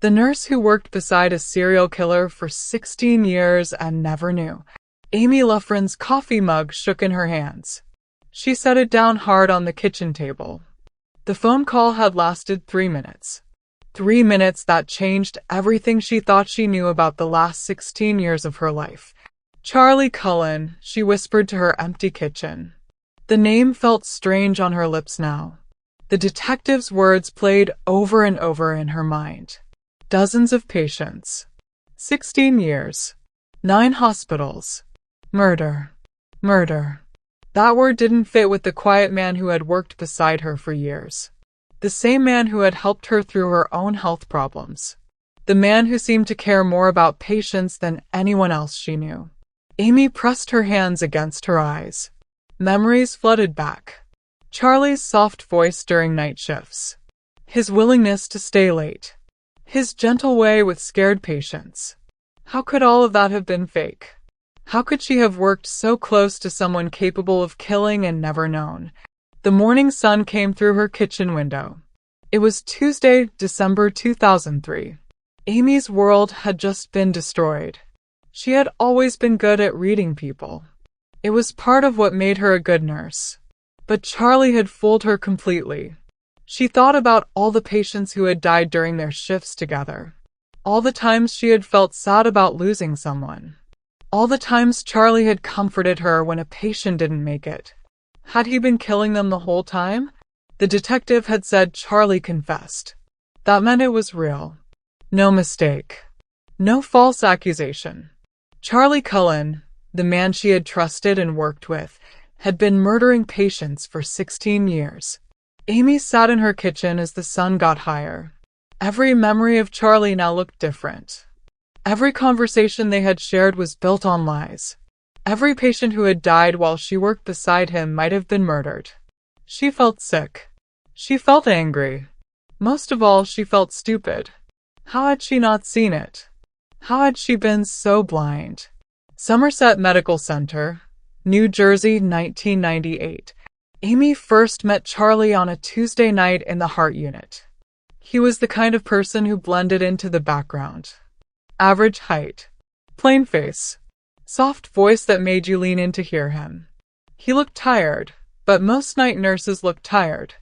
The nurse who worked beside a serial killer for 16 years and never knew. Amy Loughren's coffee mug shook in her hands. She set it down hard on the kitchen table. The phone call had lasted 3 minutes. 3 minutes that changed everything she thought she knew about the last 16 years of her life. Charlie Cullen, she whispered to her empty kitchen. The name felt strange on her lips now. The detective's words played over and over in her mind. Dozens of patients. 16 years. 9 hospitals. Murder. Murder. That word didn't fit with the quiet man who had worked beside her for years. The same man who had helped her through her own health problems. The man who seemed to care more about patients than anyone else she knew. Amy pressed her hands against her eyes. Memories flooded back. Charlie's soft voice during night shifts. His willingness to stay late. His gentle way with scared patients. How could all of that have been fake? How could she have worked so close to someone capable of killing and never known? The morning sun came through her kitchen window. It was Tuesday, December 2003. Amy's world had just been destroyed. She had always been good at reading people. It was part of what made her a good nurse. But Charlie had fooled her completely. She thought about all the patients who had died during their shifts together. All the times she had felt sad about losing someone. All the times Charlie had comforted her when a patient didn't make it. Had he been killing them the whole time? The detective had said Charlie confessed. That meant it was real. No mistake. No false accusation. Charlie Cullen, the man she had trusted and worked with, had been murdering patients for 16 years. Amy sat in her kitchen as the sun got higher. Every memory of Charlie now looked different. Every conversation they had shared was built on lies. Every patient who had died while she worked beside him might have been murdered. She felt sick. She felt angry. Most of all, she felt stupid. How had she not seen it? How had she been so blind? Somerset Medical Center, New Jersey, 1998. Amy first met Charlie on a Tuesday night in the heart unit. He was the kind of person who blended into the background. Average height. Plain face. Soft voice that made you lean in to hear him. He looked tired, but most night nurses look tired.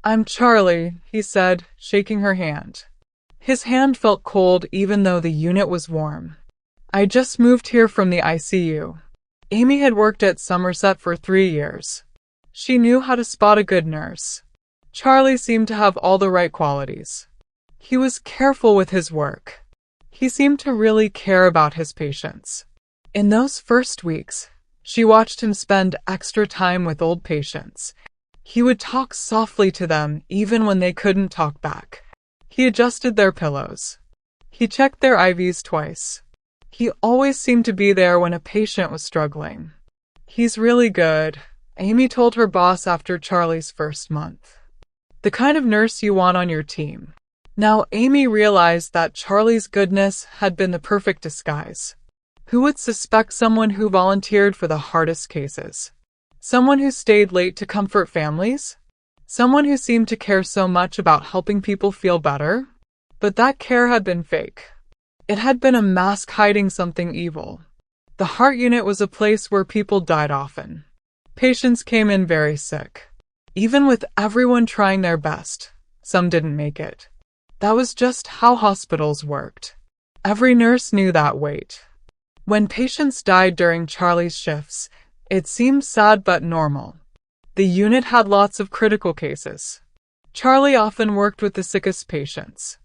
"I'm Charlie," he said, shaking her hand. His hand felt cold even though the unit was warm. "I just moved here from the ICU." Amy had worked at Somerset for 3 years. She knew how to spot a good nurse. Charlie seemed to have all the right qualities. He was careful with his work. He seemed to really care about his patients. In those first weeks, she watched him spend extra time with old patients. He would talk softly to them even when they couldn't talk back. He adjusted their pillows. He checked their IVs twice. He always seemed to be there when a patient was struggling. "He's really good," Amy told her boss after Charlie's first month. "The kind of nurse you want on your team." Now Amy realized that Charlie's goodness had been the perfect disguise. Who would suspect someone who volunteered for the hardest cases? Someone who stayed late to comfort families? Someone who seemed to care so much about helping people feel better? But that care had been fake. It had been a mask hiding something evil. The heart unit was a place where people died often. Patients came in very sick. Even with everyone trying their best, some didn't make it. That was just how hospitals worked. Every nurse knew that weight. When patients died during Charlie's shifts, it seemed sad but normal. The unit had lots of critical cases. Charlie often worked with the sickest patients.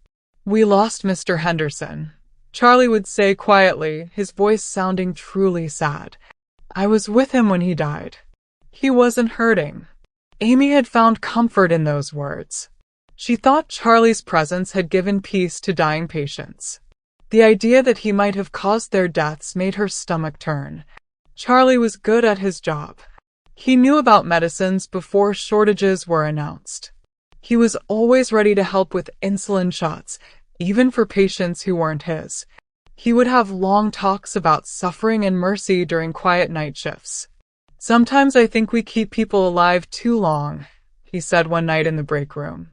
"We lost Mr. Henderson," Charlie would say quietly, his voice sounding truly sad. "I was with him when he died. He wasn't hurting." Amy had found comfort in those words. She thought Charlie's presence had given peace to dying patients. The idea that he might have caused their deaths made her stomach turn. Charlie was good at his job. He knew about medicines before shortages were announced. He was always ready to help with insulin shots, even for patients who weren't his. He would have long talks about suffering and mercy during quiet night shifts. "Sometimes I think we keep people alive too long," he said one night in the break room.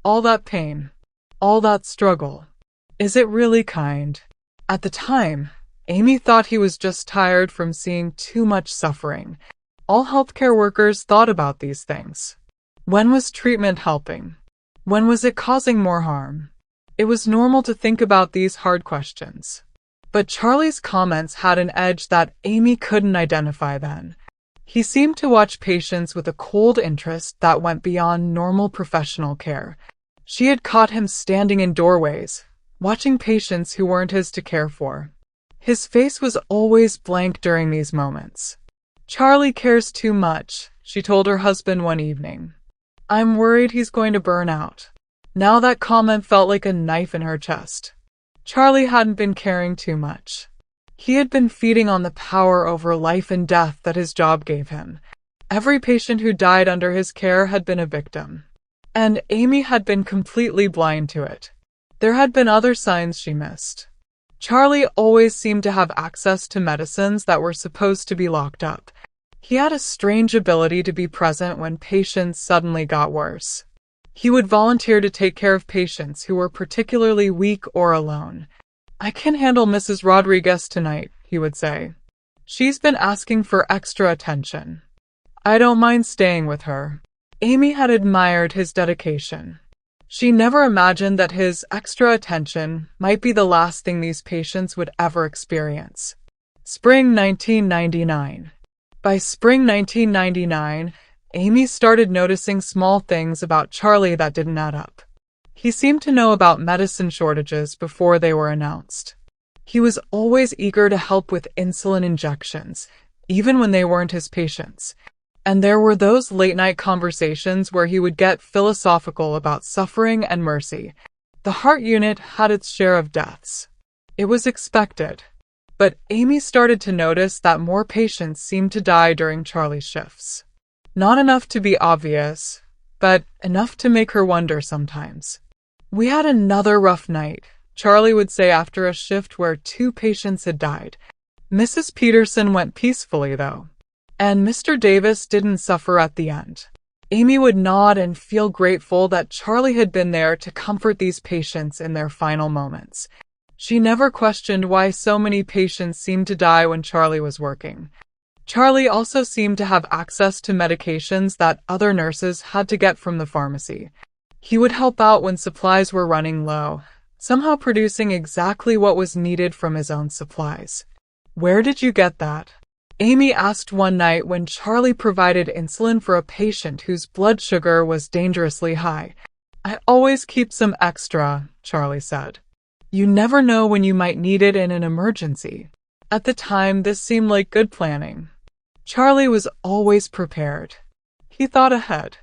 "All that pain, all that struggle. Is it really kind? At the time, Amy thought he was just tired from seeing too much suffering. All healthcare workers thought about these things. When was treatment helping? When was it causing more harm? It was normal to think about these hard questions. But Charlie's comments had an edge that Amy couldn't identify then. He seemed to watch patients with a cold interest that went beyond normal professional care. She had caught him standing in doorways, watching patients who weren't his to care for. His face was always blank during these moments. "Charlie cares too much," she told her husband one evening. "I'm worried he's going to burn out." Now that comment felt like a knife in her chest. Charlie hadn't been caring too much. He had been feeding on the power over life and death that his job gave him. Every patient who died under his care had been a victim. And Amy had been completely blind to it. There had been other signs she missed. Charlie always seemed to have access to medicines that were supposed to be locked up. He had a strange ability to be present when patients suddenly got worse. He would volunteer to take care of patients who were particularly weak or alone. "I can handle Mrs. Rodriguez tonight," he would say. "She's been asking for extra attention. I don't mind staying with her." Amy had admired his dedication. She never imagined that his extra attention might be the last thing these patients would ever experience. Spring 1999. By spring 1999, Amy started noticing small things about Charlie that didn't add up. He seemed to know about medicine shortages before they were announced. He was always eager to help with insulin injections, even when they weren't his patients. And there were those late-night conversations where he would get philosophical about suffering and mercy. The heart unit had its share of deaths. It was expected. But Amy started to notice that more patients seemed to die during Charlie's shifts. Not enough to be obvious, but enough to make her wonder sometimes. "We had another rough night," Charlie would say after a shift where 2 patients had died. "Mrs. Peterson went peacefully, though. And Mr. Davis didn't suffer at the end." Amy would nod and feel grateful that Charlie had been there to comfort these patients in their final moments. She never questioned why so many patients seemed to die when Charlie was working. Charlie also seemed to have access to medications that other nurses had to get from the pharmacy. He would help out when supplies were running low, somehow producing exactly what was needed from his own supplies. "Where did you get that?" Amy asked one night when Charlie provided insulin for a patient whose blood sugar was dangerously high. "I always keep some extra," Charlie said. "You never know when you might need it in an emergency." At the time, this seemed like good planning. Charlie was always prepared. He thought ahead.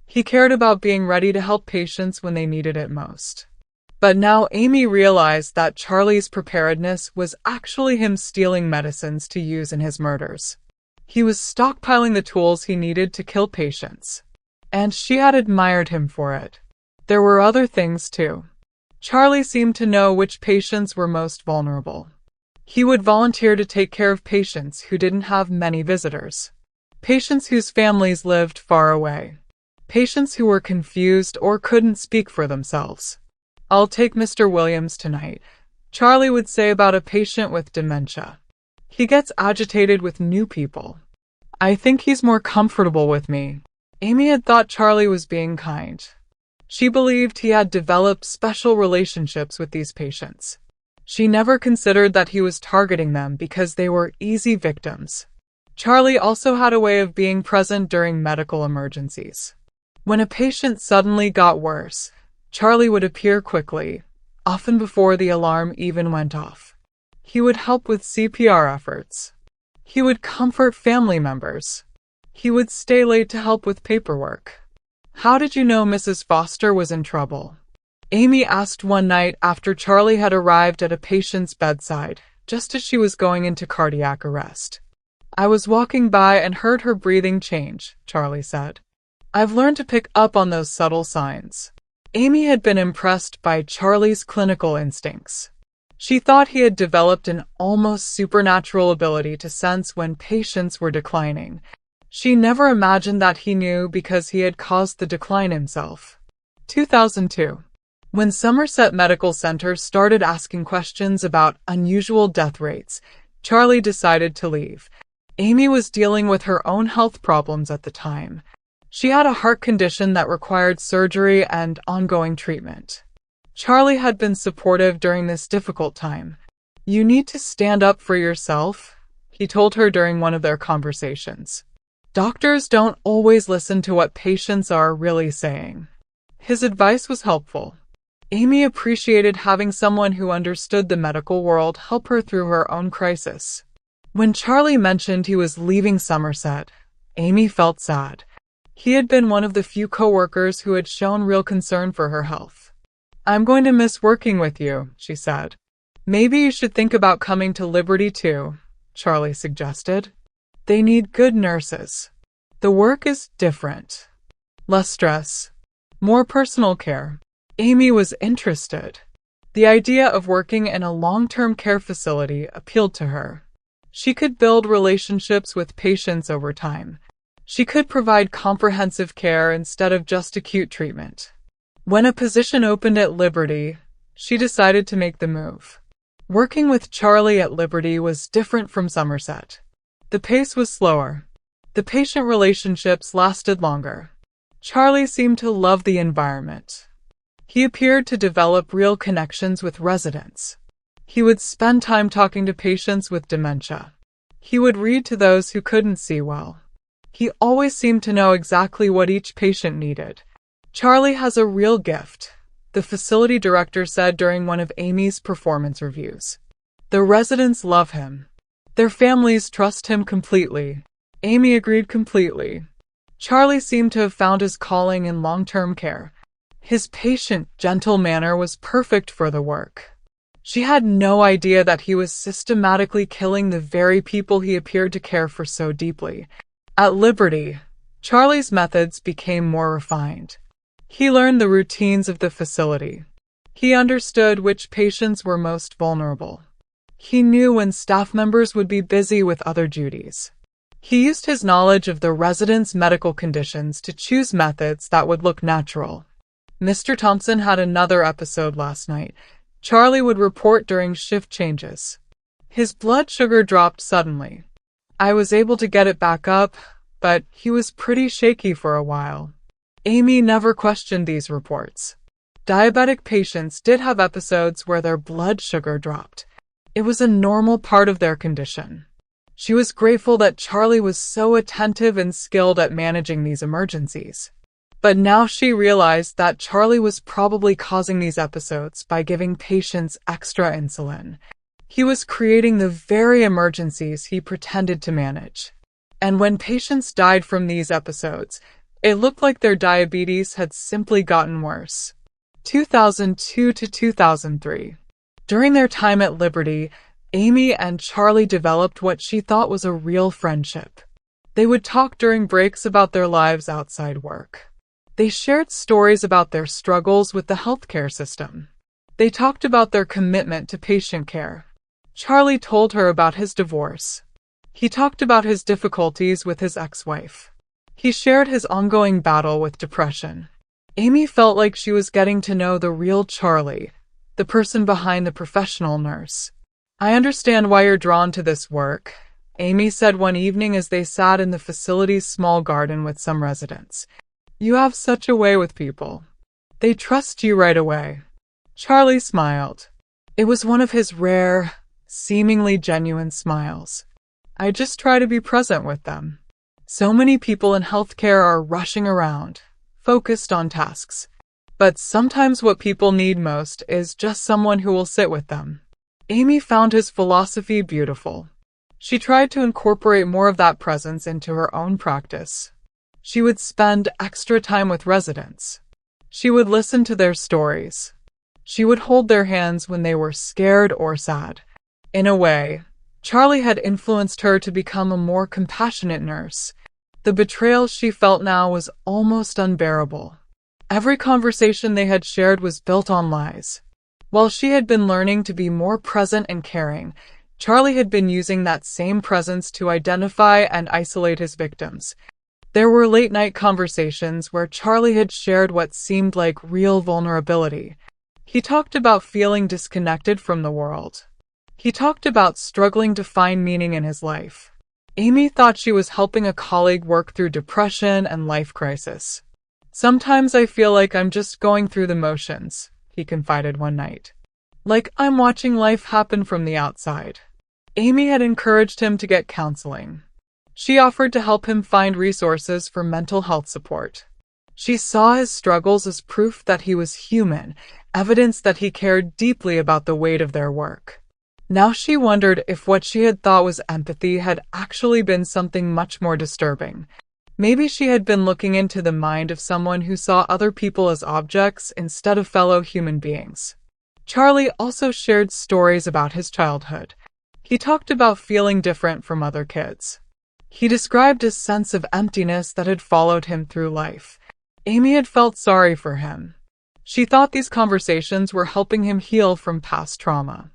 He cared about being ready to help patients when they needed it most. But now Amy realized that Charlie's preparedness was actually him stealing medicines to use in his murders. He was stockpiling the tools he needed to kill patients. And she had admired him for it. There were other things too. Charlie seemed to know which patients were most vulnerable. He would volunteer to take care of patients who didn't have many visitors. Patients whose families lived far away. Patients who were confused or couldn't speak for themselves. "I'll take Mr. Williams tonight," Charlie would say about a patient with dementia. "He gets agitated with new people. I think he's more comfortable with me." Amy had thought Charlie was being kind. She believed he had developed special relationships with these patients. She never considered that he was targeting them because they were easy victims. Charlie also had a way of being present during medical emergencies. When a patient suddenly got worse, Charlie would appear quickly, often before the alarm even went off. He would help with CPR efforts. He would comfort family members. He would stay late to help with paperwork. "How did you know Mrs. Foster was in trouble?" Amy asked one night after Charlie had arrived at a patient's bedside, just as she was going into cardiac arrest. "I was walking by and heard her breathing change," Charlie said. "I've learned to pick up on those subtle signs." Amy had been impressed by Charlie's clinical instincts. She thought he had developed an almost supernatural ability to sense when patients were declining. She never imagined that he knew because he had caused the decline himself. 2002. When Somerset Medical Center started asking questions about unusual death rates, Charlie decided to leave. Amy was dealing with her own health problems at the time. She had a heart condition that required surgery and ongoing treatment. Charlie had been supportive during this difficult time. "You need to stand up for yourself," he told her during one of their conversations. "Doctors don't always listen to what patients are really saying." His advice was helpful. Amy appreciated having someone who understood the medical world help her through her own crisis. When Charlie mentioned he was leaving Somerset, Amy felt sad. He had been one of the few coworkers who had shown real concern for her health. "I'm going to miss working with you," she said. "Maybe you should think about coming to Liberty too," Charlie suggested. "They need good nurses. The work is different. Less stress. More personal care." Amy was interested. The idea of working in a long-term care facility appealed to her. She could build relationships with patients over time. She could provide comprehensive care instead of just acute treatment. When a position opened at Liberty, she decided to make the move. Working with Charlie at Liberty was different from Somerset. The pace was slower. The patient relationships lasted longer. Charlie seemed to love the environment. He appeared to develop real connections with residents. He would spend time talking to patients with dementia. He would read to those who couldn't see well. He always seemed to know exactly what each patient needed. "Charlie has a real gift," the facility director said during one of Amy's performance reviews. "The residents love him. Their families trust him completely." Amy agreed completely. Charlie seemed to have found his calling in long-term care. His patient, gentle manner was perfect for the work. She had no idea that he was systematically killing the very people he appeared to care for so deeply. At Liberty, Charlie's methods became more refined. He learned the routines of the facility. He understood which patients were most vulnerable. He knew when staff members would be busy with other duties. He used his knowledge of the residents' medical conditions to choose methods that would look natural. Mr. Thompson had another episode last night. Charlie would report during shift changes. His blood sugar dropped suddenly. "I was able to get it back up, but he was pretty shaky for a while." Amy never questioned these reports. Diabetic patients did have episodes where their blood sugar dropped. It was a normal part of their condition. She was grateful that Charlie was so attentive and skilled at managing these emergencies. But now she realized that Charlie was probably causing these episodes by giving patients extra insulin. He was creating the very emergencies he pretended to manage. And when patients died from these episodes, it looked like their diabetes had simply gotten worse. 2002 to 2003. During their time at Liberty, Amy and Charlie developed what she thought was a real friendship. They would talk during breaks about their lives outside work. They shared stories about their struggles with the healthcare system. They talked about their commitment to patient care. Charlie told her about his divorce. He talked about his difficulties with his ex-wife. He shared his ongoing battle with depression. Amy felt like she was getting to know the real Charlie, the person behind the professional nurse. "I understand why you're drawn to this work," Amy said one evening as they sat in the facility's small garden with some residents. "You have such a way with people. They trust you right away." Charlie smiled. It was one of his rare, seemingly genuine smiles. "I just try to be present with them. So many people in healthcare are rushing around, focused on tasks. But sometimes what people need most is just someone who will sit with them." Amy found his philosophy beautiful. She tried to incorporate more of that presence into her own practice. She would spend extra time with residents. She would listen to their stories. She would hold their hands when they were scared or sad. In a way, Charlie had influenced her to become a more compassionate nurse. The betrayal she felt now was almost unbearable. Every conversation they had shared was built on lies. While she had been learning to be more present and caring, Charlie had been using that same presence to identify and isolate his victims. There were late-night conversations where Charlie had shared what seemed like real vulnerability. He talked about feeling disconnected from the world. He talked about struggling to find meaning in his life. Amy thought she was helping a colleague work through depression and life crisis. "Sometimes I feel like I'm just going through the motions," he confided one night. "Like I'm watching life happen from the outside." Amy had encouraged him to get counseling. She offered to help him find resources for mental health support. She saw his struggles as proof that he was human, evidence that he cared deeply about the weight of their work. Now she wondered if what she had thought was empathy had actually been something much more disturbing. Maybe she had been looking into the mind of someone who saw other people as objects instead of fellow human beings. Charlie also shared stories about his childhood. He talked about feeling different from other kids. He described a sense of emptiness that had followed him through life. Amy had felt sorry for him. She thought these conversations were helping him heal from past trauma.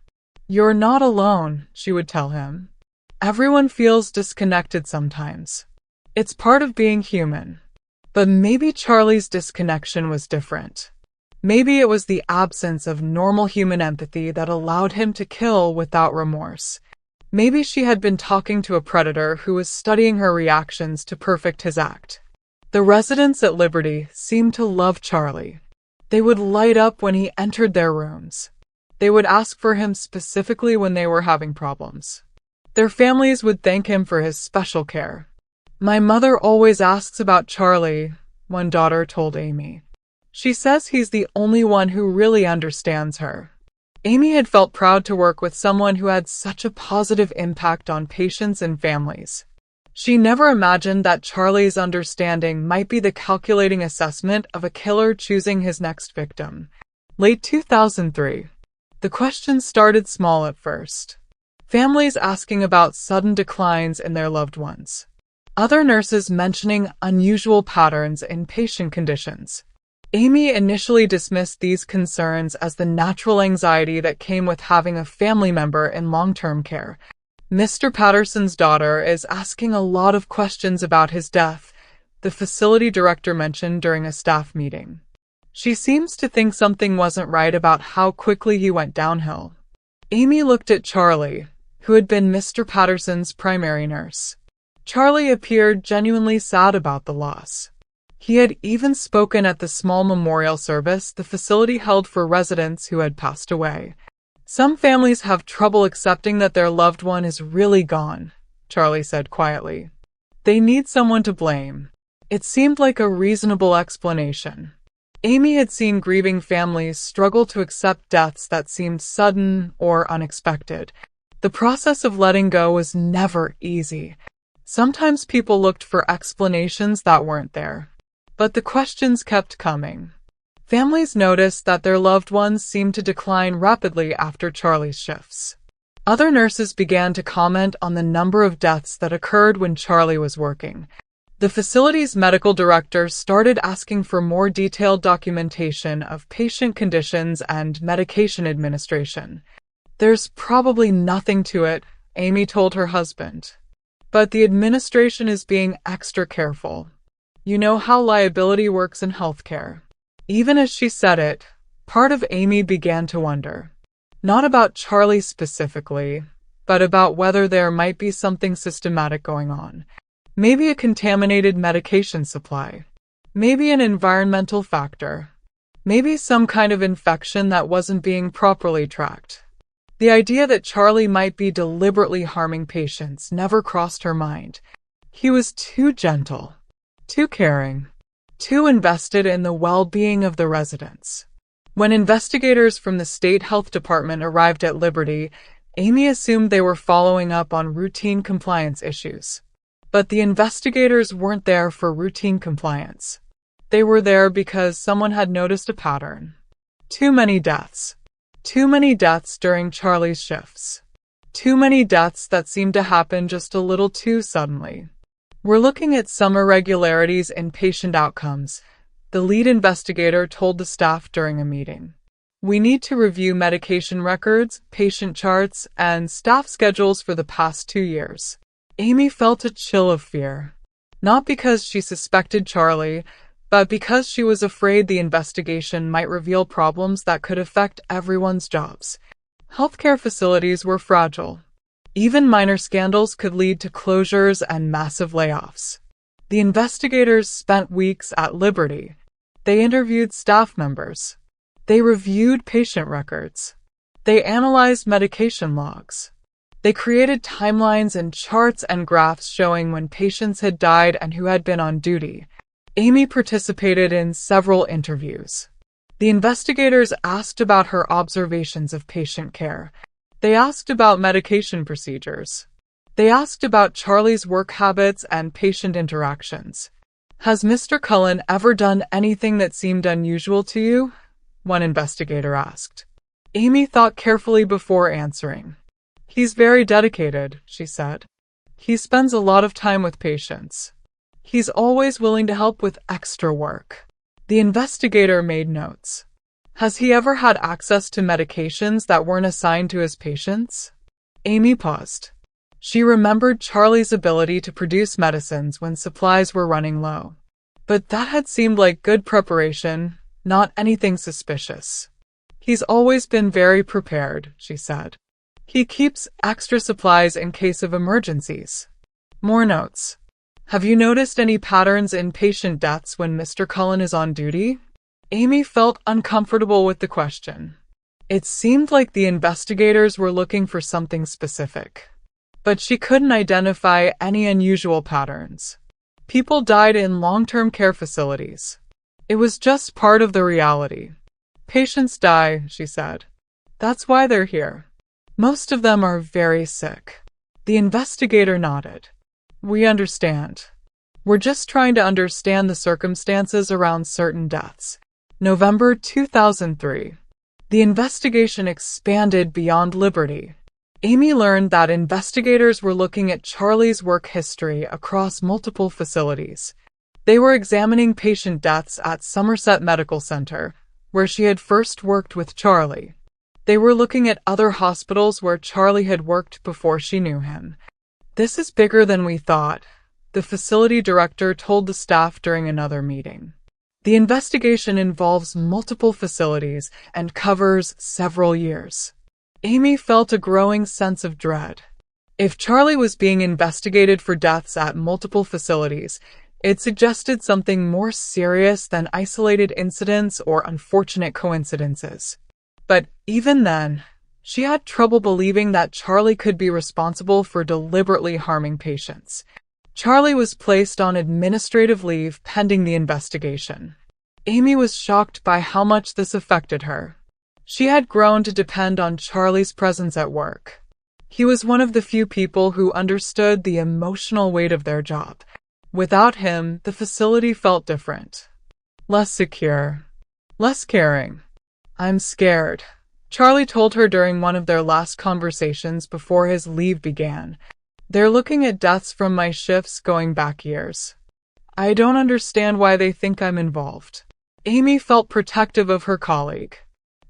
"You're not alone," she would tell him. "Everyone feels disconnected sometimes. It's part of being human." But maybe Charlie's disconnection was different. Maybe it was the absence of normal human empathy that allowed him to kill without remorse. Maybe she had been talking to a predator who was studying her reactions to perfect his act. The residents at Liberty seemed to love Charlie. They would light up when he entered their rooms. They would ask for him specifically when they were having problems. Their families would thank him for his special care. "My mother always asks about Charlie," one daughter told Amy. "She says he's the only one who really understands her." Amy had felt proud to work with someone who had such a positive impact on patients and families. She never imagined that Charlie's understanding might be the calculating assessment of a killer choosing his next victim. Late 2003. The questions started small at first. Families asking about sudden declines in their loved ones. Other nurses mentioning unusual patterns in patient conditions. Amy initially dismissed these concerns as the natural anxiety that came with having a family member in long-term care. "Mr. Patterson's daughter is asking a lot of questions about his death," the facility director mentioned during a staff meeting. "She seems to think something wasn't right about how quickly he went downhill." Amy looked at Charlie, who had been Mr. Patterson's primary nurse. Charlie appeared genuinely sad about the loss. He had even spoken at the small memorial service the facility held for residents who had passed away. "Some families have trouble accepting that their loved one is really gone," Charlie said quietly. "They need someone to blame." It seemed like a reasonable explanation. Amy had seen grieving families struggle to accept deaths that seemed sudden or unexpected. The process of letting go was never easy. Sometimes people looked for explanations that weren't there. But the questions kept coming. Families noticed that their loved ones seemed to decline rapidly after Charlie's shifts. Other nurses began to comment on the number of deaths that occurred when Charlie was working. The facility's medical director started asking for more detailed documentation of patient conditions and medication administration. "There's probably nothing to it," Amy told her husband. "But the administration is being extra careful. You know how liability works in healthcare." Even as she said it, part of Amy began to wonder. Not about Charlie specifically, but about whether there might be something systematic going on. Maybe a contaminated medication supply. Maybe an environmental factor. Maybe some kind of infection that wasn't being properly tracked. The idea that Charlie might be deliberately harming patients never crossed her mind. He was too gentle, too caring, too invested in the well-being of the residents. When investigators from the state health department arrived at Liberty, Amy assumed they were following up on routine compliance issues. But the investigators weren't there for routine compliance. They were there because someone had noticed a pattern. Too many deaths. Too many deaths during Charlie's shifts. Too many deaths that seemed to happen just a little too suddenly. "We're looking at some irregularities in patient outcomes," the lead investigator told the staff during a meeting. "We need to review medication records, patient charts, and staff schedules for the past 2 years. Amy felt a chill of fear. Not because she suspected Charlie, but because she was afraid the investigation might reveal problems that could affect everyone's jobs. Healthcare facilities were fragile. Even minor scandals could lead to closures and massive layoffs. The investigators spent weeks at Liberty. They interviewed staff members. They reviewed patient records. They analyzed medication logs. They created timelines and charts and graphs showing when patients had died and who had been on duty. Amy participated in several interviews. The investigators asked about her observations of patient care. They asked about medication procedures. They asked about Charlie's work habits and patient interactions. "Has Mr. Cullen ever done anything that seemed unusual to you?" one investigator asked. Amy thought carefully before answering. "He's very dedicated," she said. "He spends a lot of time with patients. He's always willing to help with extra work." The investigator made notes. "Has he ever had access to medications that weren't assigned to his patients?" Amy paused. She remembered Charlie's ability to produce medicines when supplies were running low. But that had seemed like good preparation, not anything suspicious. "He's always been very prepared," she said. "He keeps extra supplies in case of emergencies." More notes. "Have you noticed any patterns in patient deaths when Mr. Cullen is on duty?" Amy felt uncomfortable with the question. It seemed like the investigators were looking for something specific. But she couldn't identify any unusual patterns. People died in long-term care facilities. It was just part of the reality. "Patients die," she said. "That's why they're here. Most of them are very sick." The investigator nodded. "We understand. We're just trying to understand the circumstances around certain deaths." November 2003. The investigation expanded beyond Liberty. Amy learned that investigators were looking at Charlie's work history across multiple facilities. They were examining patient deaths at Somerset Medical Center, where she had first worked with Charlie. They were looking at other hospitals where Charlie had worked before she knew him. "This is bigger than we thought," the facility director told the staff during another meeting. "The investigation involves multiple facilities and covers several years." Amy felt a growing sense of dread. If Charlie was being investigated for deaths at multiple facilities, it suggested something more serious than isolated incidents or unfortunate coincidences. But even then, she had trouble believing that Charlie could be responsible for deliberately harming patients. Charlie was placed on administrative leave pending the investigation. Amy was shocked by how much this affected her. She had grown to depend on Charlie's presence at work. He was one of the few people who understood the emotional weight of their job. Without him, the facility felt different. Less secure. Less caring. "I'm scared," Charlie told her during one of their last conversations before his leave began. "They're looking at deaths from my shifts going back years. I don't understand why they think I'm involved." Amy felt protective of her colleague.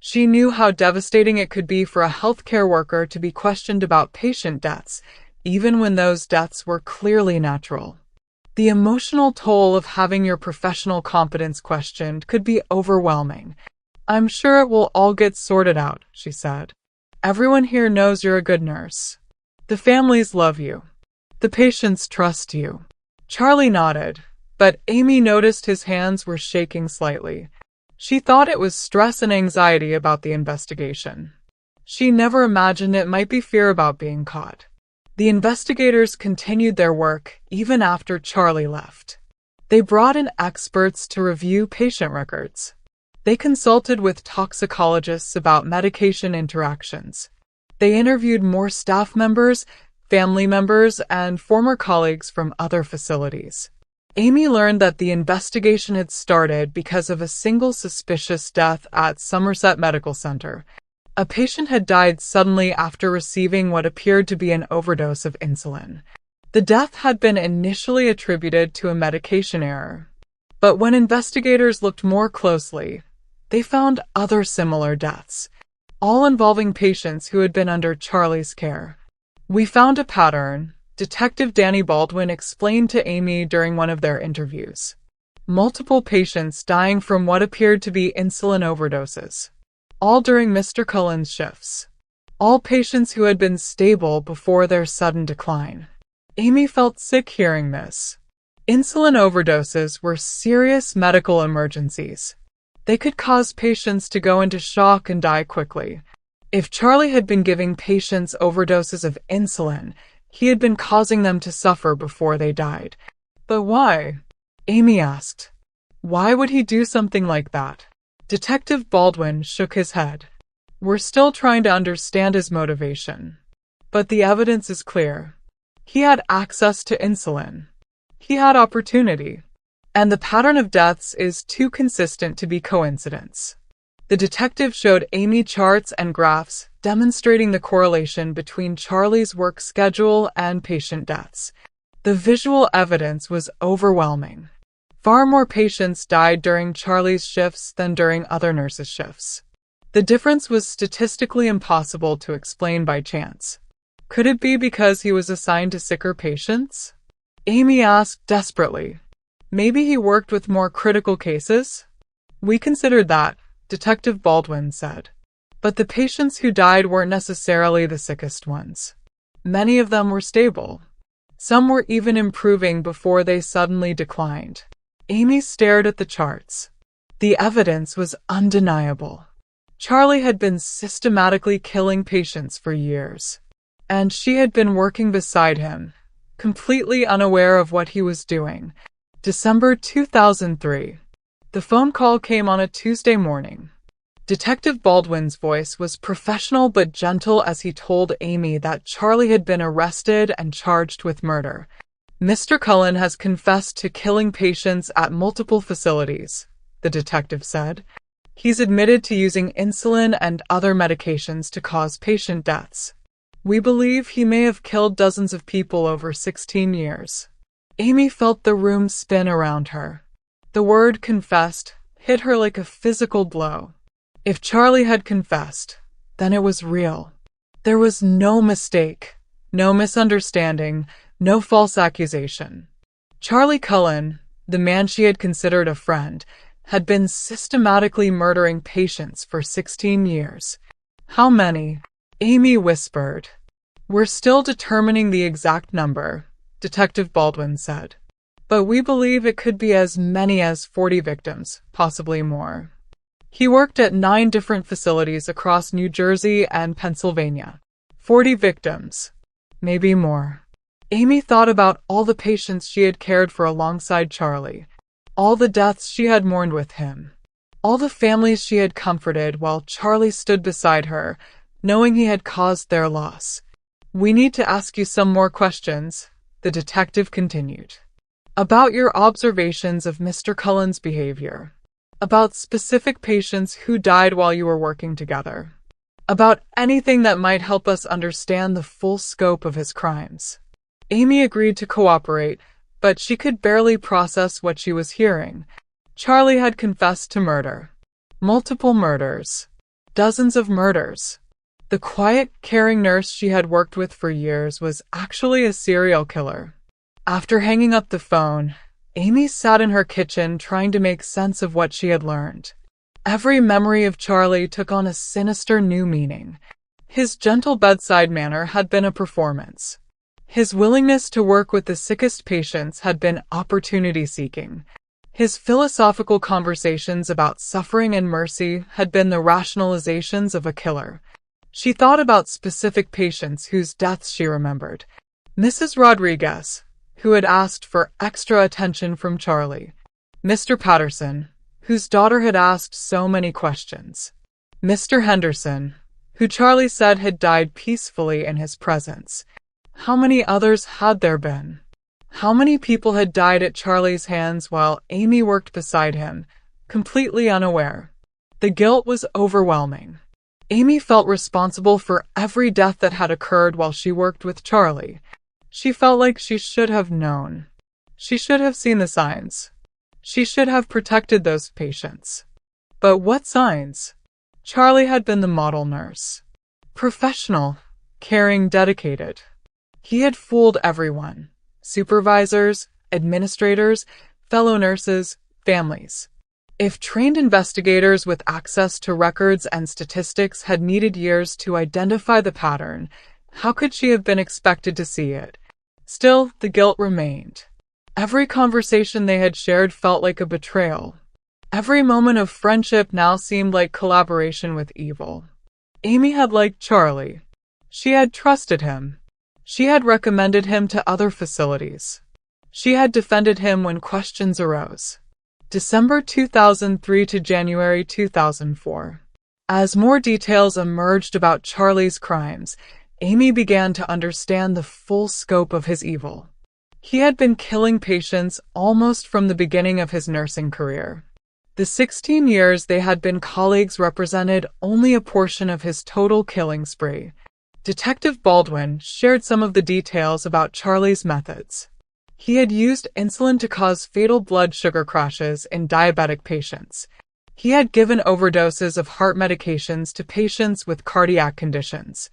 She knew how devastating it could be for a healthcare worker to be questioned about patient deaths, even when those deaths were clearly natural. The emotional toll of having your professional competence questioned could be overwhelming. "I'm sure it will all get sorted out," she said. "Everyone here knows you're a good nurse. The families love you. The patients trust you." Charlie nodded, but Amy noticed his hands were shaking slightly. She thought it was stress and anxiety about the investigation. She never imagined it might be fear about being caught. The investigators continued their work even after Charlie left. They brought in experts to review patient records. They consulted with toxicologists about medication interactions. They interviewed more staff members, family members, and former colleagues from other facilities. Amy learned that the investigation had started because of a single suspicious death at Somerset Medical Center. A patient had died suddenly after receiving what appeared to be an overdose of insulin. The death had been initially attributed to a medication error. But when investigators looked more closely, they found other similar deaths, all involving patients who had been under Charlie's care. "We found a pattern," Detective Danny Baldwin explained to Amy during one of their interviews. Multiple patients dying from what appeared to be insulin overdoses. All during Mr. Cullen's shifts. All patients who had been stable before their sudden decline. Amy felt sick hearing this. Insulin overdoses were serious medical emergencies. They could cause patients to go into shock and die quickly. If Charlie had been giving patients overdoses of insulin, he had been causing them to suffer before they died. But why? Amy asked. Why would he do something like that? Detective Baldwin shook his head. We're still trying to understand his motivation. But the evidence is clear. He had access to insulin. He had opportunity. And the pattern of deaths is too consistent to be coincidence. The detective showed Amy charts and graphs demonstrating the correlation between Charlie's work schedule and patient deaths. The visual evidence was overwhelming. Far more patients died during Charlie's shifts than during other nurses' shifts. The difference was statistically impossible to explain by chance. Could it be because he was assigned to sicker patients? Amy asked desperately. Maybe he worked with more critical cases? We considered that, Detective Baldwin said. But the patients who died weren't necessarily the sickest ones. Many of them were stable. Some were even improving before they suddenly declined. Amy stared at the charts. The evidence was undeniable. Charlie had been systematically killing patients for years. And she had been working beside him, completely unaware of what he was doing. December 2003. The phone call came on a Tuesday morning. Detective Baldwin's voice was professional but gentle as he told Amy that Charlie had been arrested and charged with murder. Mr. Cullen has confessed to killing patients at multiple facilities, the detective said. He's admitted to using insulin and other medications to cause patient deaths. We believe he may have killed dozens of people over 16 years. Amy felt the room spin around her. The word confessed hit her like a physical blow. If Charlie had confessed, then it was real. There was no mistake, no misunderstanding, no false accusation. Charlie Cullen, the man she had considered a friend, had been systematically murdering patients for 16 years. How many? Amy whispered. We're still determining the exact number, Detective Baldwin said. But we believe it could be as many as 40 victims, possibly more. He worked at 9 different facilities across New Jersey and Pennsylvania. 40 victims. Maybe more. Amy thought about all the patients she had cared for alongside Charlie. All the deaths she had mourned with him. All the families she had comforted while Charlie stood beside her, knowing he had caused their loss. We need to ask you some more questions, the detective continued. About your observations of Mr. Cullen's behavior. About specific patients who died while you were working together. About anything that might help us understand the full scope of his crimes. Amy agreed to cooperate, but she could barely process what she was hearing. Charlie had confessed to murder. Multiple murders. Dozens of murders. The quiet, caring nurse she had worked with for years was actually a serial killer. After hanging up the phone, Amy sat in her kitchen trying to make sense of what she had learned. Every memory of Charlie took on a sinister new meaning. His gentle bedside manner had been a performance. His willingness to work with the sickest patients had been opportunity-seeking. His philosophical conversations about suffering and mercy had been the rationalizations of a killer. She thought about specific patients whose deaths she remembered. Mrs. Rodriguez, who had asked for extra attention from Charlie. Mr. Patterson, whose daughter had asked so many questions. Mr. Henderson, who Charlie said had died peacefully in his presence. How many others had there been? How many people had died at Charlie's hands while Amy worked beside him, completely unaware? The guilt was overwhelming. Amy felt responsible for every death that had occurred while she worked with Charlie. She felt like she should have known. She should have seen the signs. She should have protected those patients. But what signs? Charlie had been the model nurse. Professional, caring, dedicated. He had fooled everyone. Supervisors, administrators, fellow nurses, families. If trained investigators with access to records and statistics had needed years to identify the pattern, how could she have been expected to see it? Still, the guilt remained. Every conversation they had shared felt like a betrayal. Every moment of friendship now seemed like collaboration with evil. Amy had liked Charlie. She had trusted him. She had recommended him to other facilities. She had defended him when questions arose. December 2003 to January 2004. As more details emerged about Charlie's crimes, Amy began to understand the full scope of his evil. He had been killing patients almost from the beginning of his nursing career. The 16 years they had been colleagues represented only a portion of his total killing spree. Detective Baldwin shared some of the details about Charlie's methods. He had used insulin to cause fatal blood sugar crashes in diabetic patients. He had given overdoses of heart medications to patients with cardiac conditions.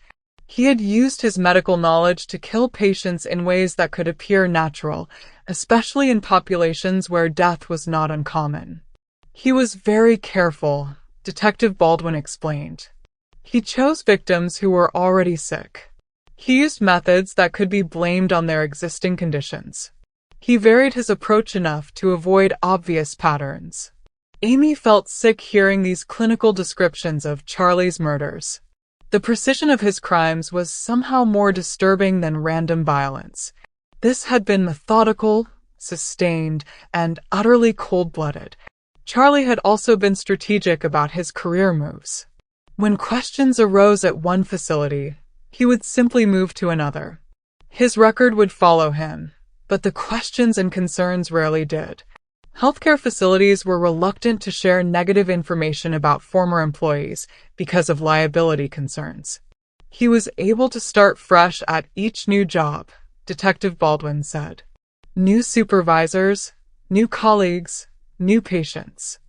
He had used his medical knowledge to kill patients in ways that could appear natural, especially in populations where death was not uncommon. He was very careful, Detective Baldwin explained. He chose victims who were already sick. He used methods that could be blamed on their existing conditions. He varied his approach enough to avoid obvious patterns. Amy felt sick hearing these clinical descriptions of Charlie's murders. The precision of his crimes was somehow more disturbing than random violence. This had been methodical, sustained, and utterly cold-blooded. Charlie had also been strategic about his career moves. When questions arose at one facility, he would simply move to another. His record would follow him, but the questions and concerns rarely did. Healthcare facilities were reluctant to share negative information about former employees because of liability concerns. He was able to start fresh at each new job, Detective Baldwin said. New supervisors, new colleagues, new patients.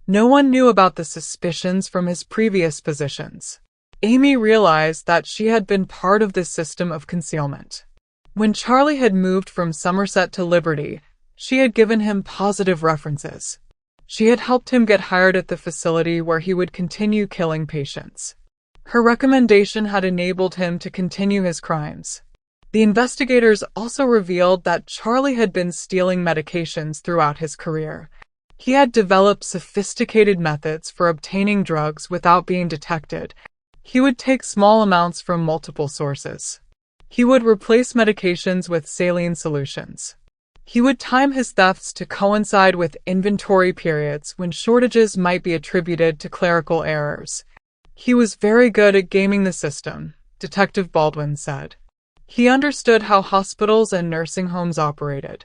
No one knew about the suspicions from his previous positions. Amy realized that she had been part of this system of concealment. When Charlie had moved from Somerset to Liberty, she had given him positive references. She had helped him get hired at the facility where he would continue killing patients. Her recommendation had enabled him to continue his crimes. The investigators also revealed that Charlie had been stealing medications throughout his career. He had developed sophisticated methods for obtaining drugs without being detected. He would take small amounts from multiple sources. He would replace medications with saline solutions. He would time his thefts to coincide with inventory periods when shortages might be attributed to clerical errors. He was very good at gaming the system, Detective Baldwin said. He understood how hospitals and nursing homes operated.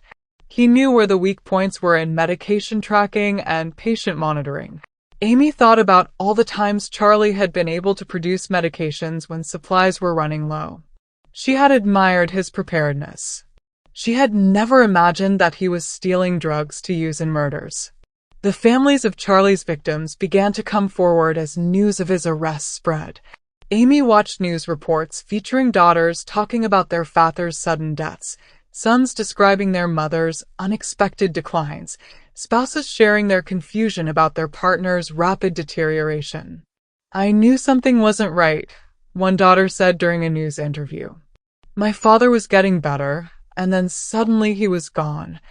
He knew where the weak points were in medication tracking and patient monitoring. Amy thought about all the times Charlie had been able to produce medications when supplies were running low. She had admired his preparedness. She had never imagined that he was stealing drugs to use in murders. The families of Charlie's victims began to come forward as news of his arrest spread. Amy watched news reports featuring daughters talking about their father's sudden deaths, sons describing their mother's unexpected declines, spouses sharing their confusion about their partner's rapid deterioration. "I knew something wasn't right," one daughter said during a news interview. "My father was getting better, and then suddenly he was gone.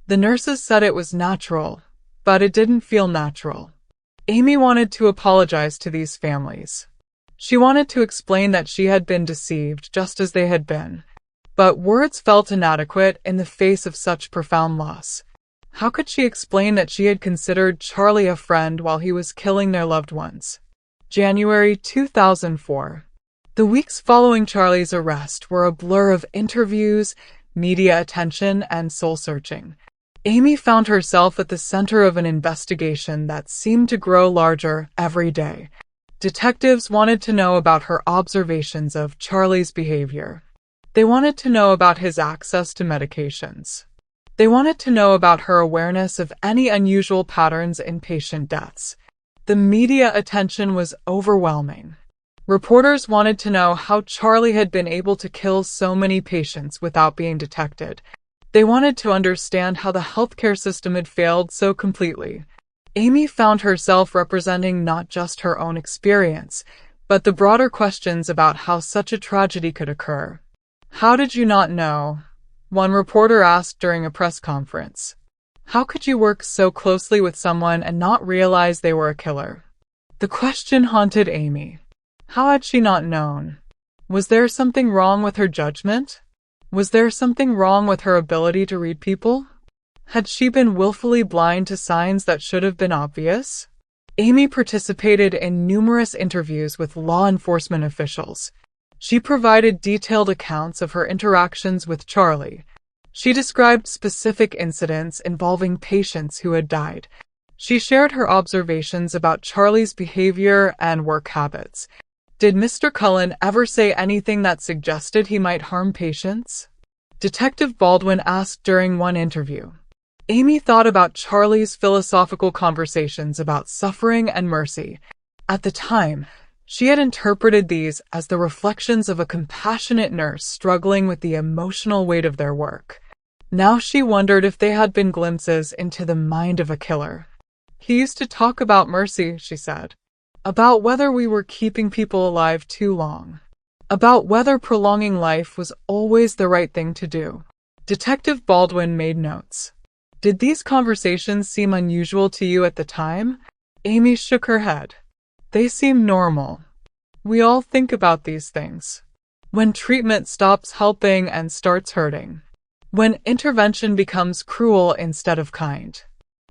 The nurses said it was natural, but it didn't feel natural." Amy wanted to apologize to these families. She wanted to explain that she had been deceived just as they had been. But words felt inadequate in the face of such profound loss. How could she explain that she had considered Charlie a friend while he was killing their loved ones? January 2004. The weeks following Charlie's arrest were a blur of interviews, media attention, and soul-searching. Amy found herself at the center of an investigation that seemed to grow larger every day. Detectives wanted to know about her observations of Charlie's behavior. They wanted to know about his access to medications. They wanted to know about her awareness of any unusual patterns in patient deaths. The media attention was overwhelming. Reporters wanted to know how Charlie had been able to kill so many patients without being detected. They wanted to understand how the healthcare system had failed so completely. Amy found herself representing not just her own experience, but the broader questions about how such a tragedy could occur. "How did you not know?" one reporter asked during a press conference. "How could you work so closely with someone and not realize they were a killer?" The question haunted Amy. How had she not known? Was there something wrong with her judgment? Was there something wrong with her ability to read people? Had she been willfully blind to signs that should have been obvious? Amy participated in numerous interviews with law enforcement officials. She provided detailed accounts of her interactions with Charlie. She described specific incidents involving patients who had died. She shared her observations about Charlie's behavior and work habits. Did Mr. Cullen ever say anything that suggested he might harm patients? Detective Baldwin asked during one interview. Amy thought about Charlie's philosophical conversations about suffering and mercy. At the time, she had interpreted these as the reflections of a compassionate nurse struggling with the emotional weight of their work. Now she wondered if they had been glimpses into the mind of a killer. "He used to talk about mercy," she said. "About whether we were keeping people alive too long. About whether prolonging life was always the right thing to do." Detective Baldwin made notes. "Did these conversations seem unusual to you at the time?" Amy shook her head. "They seem normal. We all think about these things. When treatment stops helping and starts hurting. When intervention becomes cruel instead of kind."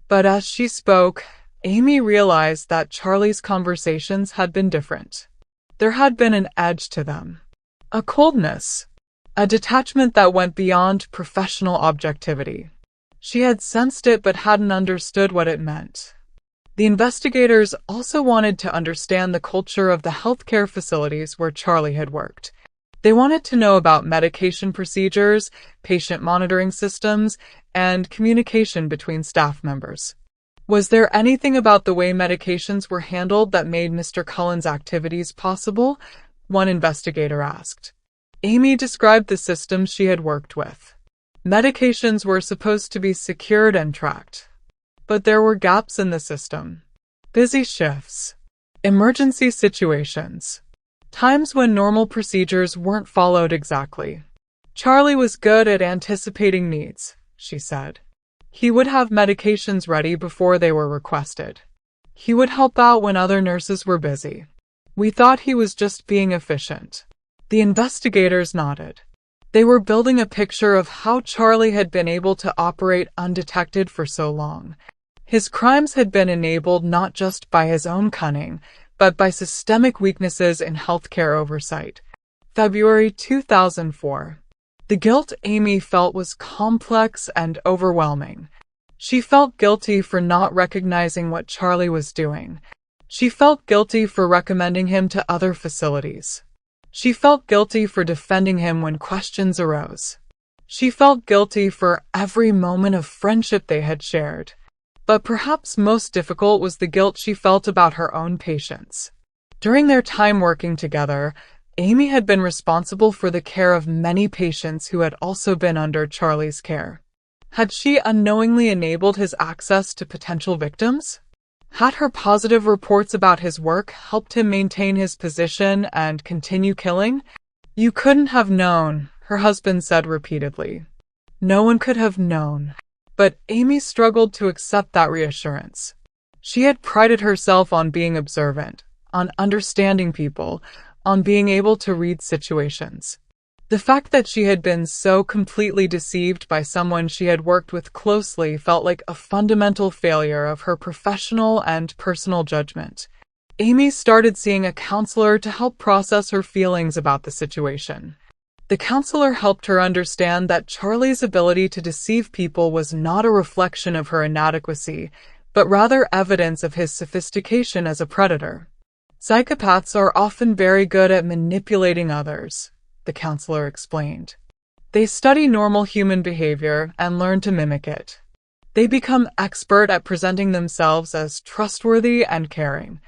But as she spoke, Amy realized that Charlie's conversations had been different. There had been an edge to them. A coldness. A detachment that went beyond professional objectivity. She had sensed it but hadn't understood what it meant. The investigators also wanted to understand the culture of the healthcare facilities where Charlie had worked. They wanted to know about medication procedures, patient monitoring systems, and communication between staff members. Was there anything about the way medications were handled that made Mr. Cullen's activities possible? One investigator asked. Amy described the systems she had worked with. Medications were supposed to be secured and tracked. But there were gaps in the system. Busy shifts. Emergency situations. Times when normal procedures weren't followed exactly. "Charlie was good at anticipating needs," she said. "He would have medications ready before they were requested. He would help out when other nurses were busy. We thought he was just being efficient." The investigators nodded. They were building a picture of how Charlie had been able to operate undetected for so long. His crimes had been enabled not just by his own cunning, but by systemic weaknesses in healthcare oversight. February 2004. The guilt Amy felt was complex and overwhelming. She felt guilty for not recognizing what Charlie was doing. She felt guilty for recommending him to other facilities. She felt guilty for defending him when questions arose. She felt guilty for every moment of friendship they had shared. But perhaps most difficult was the guilt she felt about her own patients. During their time working together, Amy had been responsible for the care of many patients who had also been under Charlie's care. Had she unknowingly enabled his access to potential victims? Had her positive reports about his work helped him maintain his position and continue killing? "You couldn't have known," her husband said repeatedly. No one could have known. But Amy struggled to accept that reassurance. She had prided herself on being observant, on understanding people, on being able to read situations. The fact that she had been so completely deceived by someone she had worked with closely felt like a fundamental failure of her professional and personal judgment. Amy started seeing a counselor to help process her feelings about the situation. The counselor helped her understand that Charlie's ability to deceive people was not a reflection of her inadequacy, but rather evidence of his sophistication as a predator. "Psychopaths are often very good at manipulating others," the counselor explained. "They study normal human behavior and learn to mimic it. They become expert at presenting themselves as trustworthy and caring."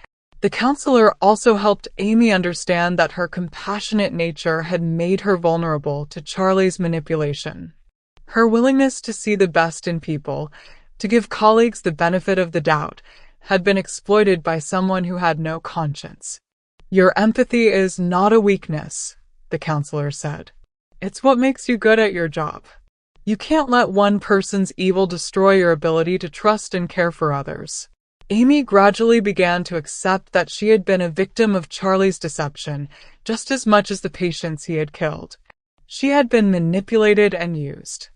The counselor also helped Amy understand that her compassionate nature had made her vulnerable to Charlie's manipulation. Her willingness to see the best in people, to give colleagues the benefit of the doubt, had been exploited by someone who had no conscience. "Your empathy is not a weakness," the counselor said. "It's what makes you good at your job. You can't let one person's evil destroy your ability to trust and care for others." Amy gradually began to accept that she had been a victim of Charlie's deception just as much as the patients he had killed. She had been manipulated and used.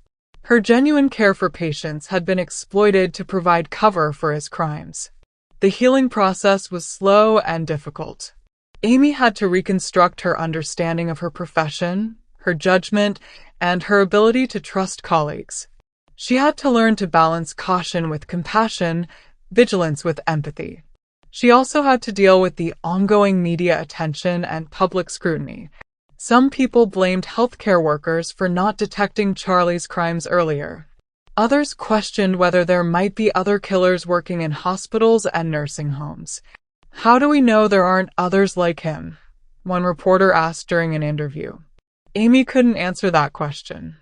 Her genuine care for patients had been exploited to provide cover for his crimes. The healing process was slow and difficult. Amy had to reconstruct her understanding of her profession, her judgment, and her ability to trust colleagues. She had to learn to balance caution with compassion, vigilance with empathy. She also had to deal with the ongoing media attention and public scrutiny. Some people blamed healthcare workers for not detecting Charlie's crimes earlier. Others questioned whether there might be other killers working in hospitals and nursing homes. "How do we know there aren't others like him?" one reporter asked during an interview. Amy couldn't answer that question.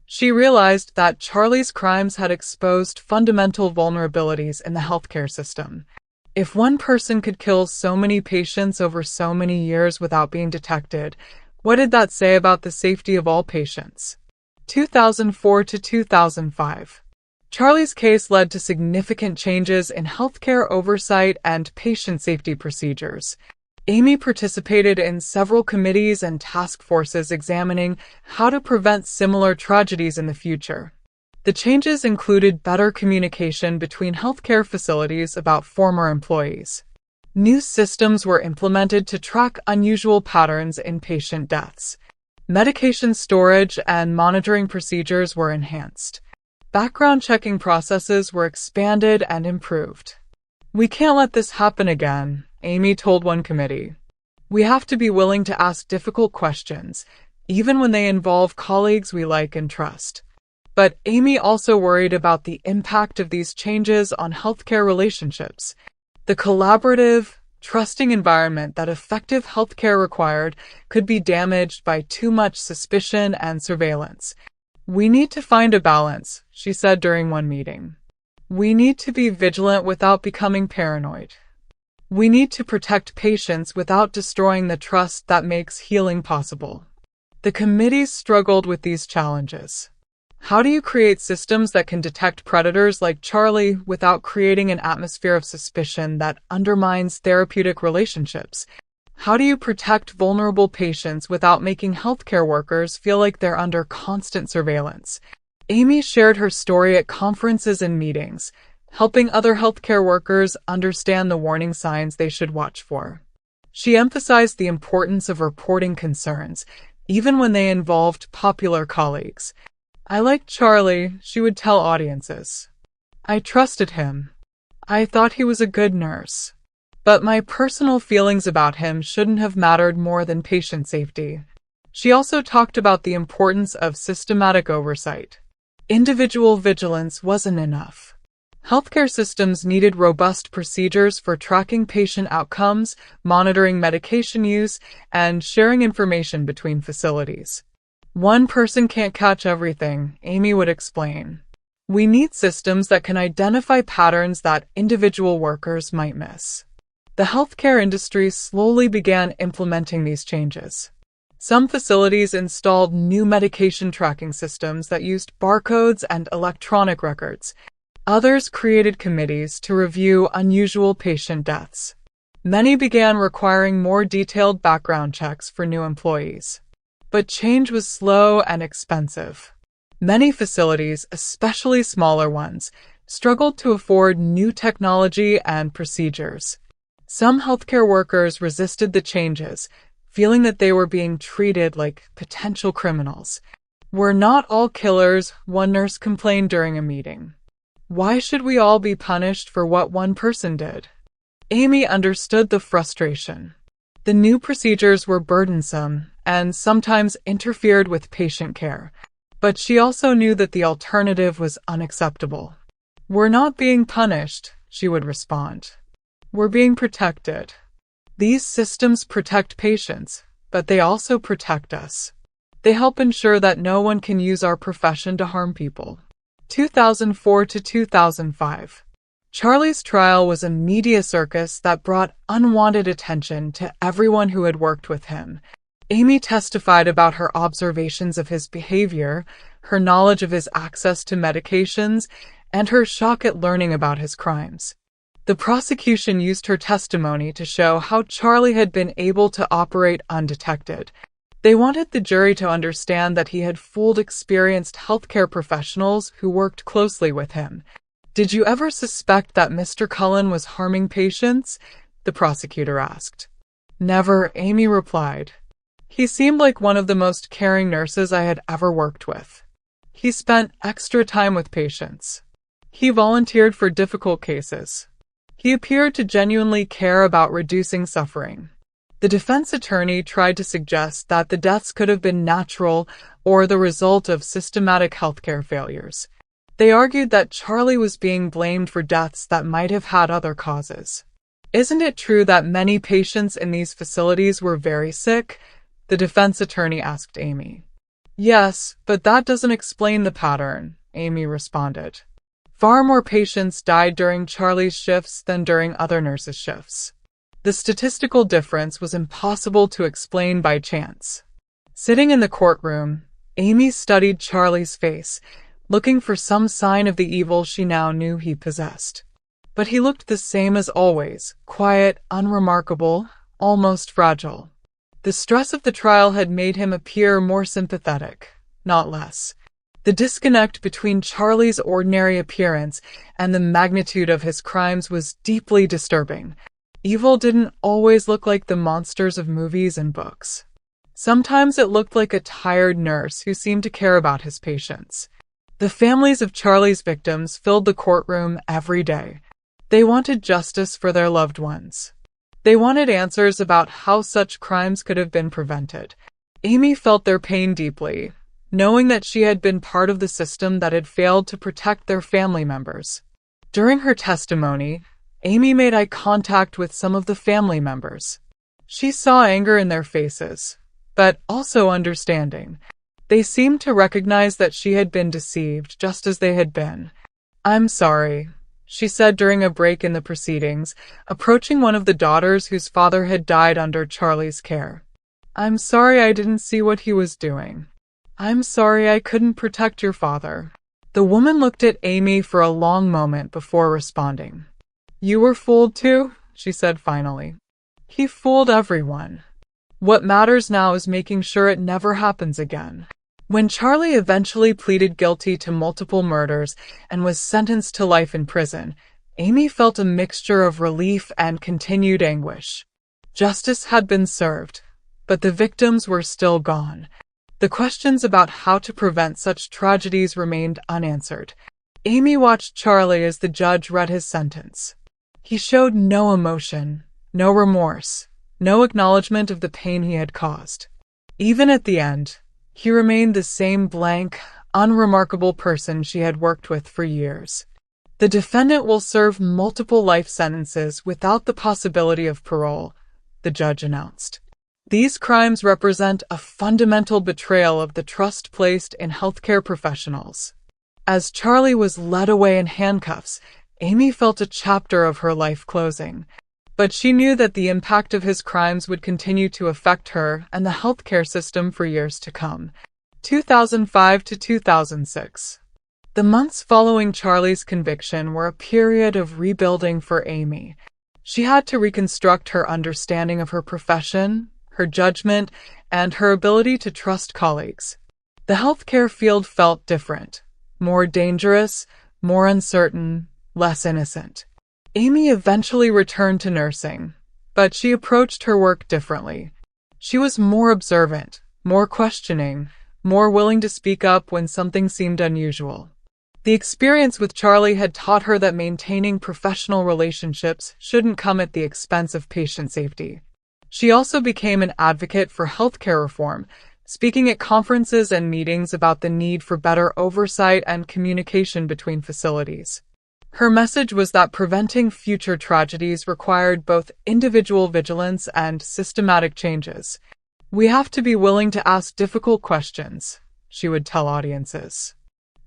She realized that Charlie's crimes had exposed fundamental vulnerabilities in the healthcare system. If one person could kill so many patients over so many years without being detected, what did that say about the safety of all patients? 2004 to 2005. Charlie's case led to significant changes in healthcare oversight and patient safety procedures. Amy participated in several committees and task forces examining how to prevent similar tragedies in the future. The changes included better communication between healthcare facilities about former employees. New systems were implemented to track unusual patterns in patient deaths. Medication storage and monitoring procedures were enhanced. Background checking processes were expanded and improved. "We can't let this happen again," Amy told one committee. "We have to be willing to ask difficult questions, even when they involve colleagues we like and trust." But Amy also worried about the impact of these changes on healthcare relationships. The collaborative, trusting environment that effective healthcare required could be damaged by too much suspicion and surveillance. "We need to find a balance," she said during one meeting. "We need to be vigilant without becoming paranoid. We need to protect patients without destroying the trust that makes healing possible." The committees struggled with these challenges. How do you create systems that can detect predators like Charlie without creating an atmosphere of suspicion that undermines therapeutic relationships? How do you protect vulnerable patients without making healthcare workers feel like they're under constant surveillance? Amy shared her story at conferences and meetings, helping other healthcare workers understand the warning signs they should watch for. She emphasized the importance of reporting concerns, even when they involved popular colleagues. "I liked Charlie," she would tell audiences. "I trusted him. I thought he was a good nurse. But my personal feelings about him shouldn't have mattered more than patient safety." She also talked about the importance of systematic oversight. Individual vigilance wasn't enough. Healthcare systems needed robust procedures for tracking patient outcomes, monitoring medication use, and sharing information between facilities. "One person can't catch everything," Amy would explain. "We need systems that can identify patterns that individual workers might miss." The healthcare industry slowly began implementing these changes. Some facilities installed new medication tracking systems that used barcodes and electronic records. Others created committees to review unusual patient deaths. Many began requiring more detailed background checks for new employees. But change was slow and expensive. Many facilities, especially smaller ones, struggled to afford new technology and procedures. Some healthcare workers resisted the changes, feeling that they were being treated like potential criminals. "We're not all killers," one nurse complained during a meeting. "Why should we all be punished for what one person did?" Amy understood the frustration. The new procedures were burdensome and sometimes interfered with patient care, but she also knew that the alternative was unacceptable. "We're not being punished," she would respond. "We're being protected. These systems protect patients, but they also protect us." They help ensure that no one can use our profession to harm people. 2004 to 2005. Charlie's trial was a media circus that brought unwanted attention to everyone who had worked with him. Amy testified about her observations of his behavior, her knowledge of his access to medications, and her shock at learning about his crimes. The prosecution used her testimony to show how Charlie had been able to operate undetected. They wanted the jury to understand that he had fooled experienced healthcare professionals who worked closely with him. "Did you ever suspect that Mr. Cullen was harming patients?" the prosecutor asked. "Never," Amy replied. "He seemed like one of the most caring nurses I had ever worked with. He spent extra time with patients. He volunteered for difficult cases. He appeared to genuinely care about reducing suffering." The defense attorney tried to suggest that the deaths could have been natural or the result of systematic healthcare failures. They argued that Charlie was being blamed for deaths that might have had other causes. "Isn't it true that many patients in these facilities were very sick?" the defense attorney asked Amy. "Yes, but that doesn't explain the pattern," Amy responded. "Far more patients died during Charlie's shifts than during other nurses' shifts. The statistical difference was impossible to explain by chance." Sitting in the courtroom, Amy studied Charlie's face, looking for some sign of the evil she now knew he possessed. But he looked the same as always, quiet, unremarkable, almost fragile. The stress of the trial had made him appear more sympathetic, not less. The disconnect between Charlie's ordinary appearance and the magnitude of his crimes was deeply disturbing. Evil didn't always look like the monsters of movies and books. Sometimes it looked like a tired nurse who seemed to care about his patients. The families of Charlie's victims filled the courtroom every day. They wanted justice for their loved ones. They wanted answers about how such crimes could have been prevented. Amy felt their pain deeply, knowing that she had been part of the system that had failed to protect their family members. During her testimony, Amy made eye contact with some of the family members. She saw anger in their faces, but also understanding. They seemed to recognize that she had been deceived, just as they had been. "I'm sorry," she said during a break in the proceedings, approaching one of the daughters whose father had died under Charlie's care. "I'm sorry I didn't see what he was doing. I'm sorry I couldn't protect your father." The woman looked at Amy for a long moment before responding. "You were fooled too?" she said finally. "He fooled everyone. What matters now is making sure it never happens again." When Charlie eventually pleaded guilty to multiple murders and was sentenced to life in prison, Amy felt a mixture of relief and continued anguish. Justice had been served, but the victims were still gone. The questions about how to prevent such tragedies remained unanswered. Amy watched Charlie as the judge read his sentence. He showed no emotion, no remorse, no acknowledgement of the pain he had caused. Even at the end, he remained the same blank, unremarkable person she had worked with for years. "The defendant will serve multiple life sentences without the possibility of parole," the judge announced. "These crimes represent a fundamental betrayal of the trust placed in healthcare professionals." As Charlie was led away in handcuffs, Amy felt a chapter of her life closing. But she knew that the impact of his crimes would continue to affect her and the healthcare system for years to come. 2005 to 2006. The months following Charlie's conviction were a period of rebuilding for Amy. She had to reconstruct her understanding of her profession, her judgment, and her ability to trust colleagues. The healthcare field felt different, more dangerous, more uncertain, less innocent. Amy eventually returned to nursing, but she approached her work differently. She was more observant, more questioning, more willing to speak up when something seemed unusual. The experience with Charlie had taught her that maintaining professional relationships shouldn't come at the expense of patient safety. She also became an advocate for healthcare reform, speaking at conferences and meetings about the need for better oversight and communication between facilities. Her message was that preventing future tragedies required both individual vigilance and systematic changes. "We have to be willing to ask difficult questions," she would tell audiences.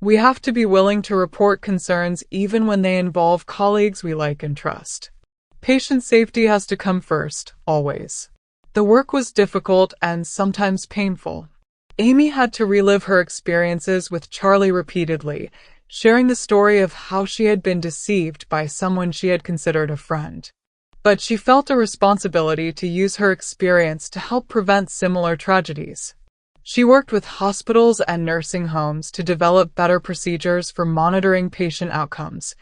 "We have to be willing to report concerns even when they involve colleagues we like and trust. Patient safety has to come first, always." The work was difficult and sometimes painful. Amy had to relive her experiences with Charlie repeatedly, sharing the story of how she had been deceived by someone she had considered a friend. But she felt a responsibility to use her experience to help prevent similar tragedies. She worked with hospitals and nursing homes to develop better procedures for monitoring patient outcomes.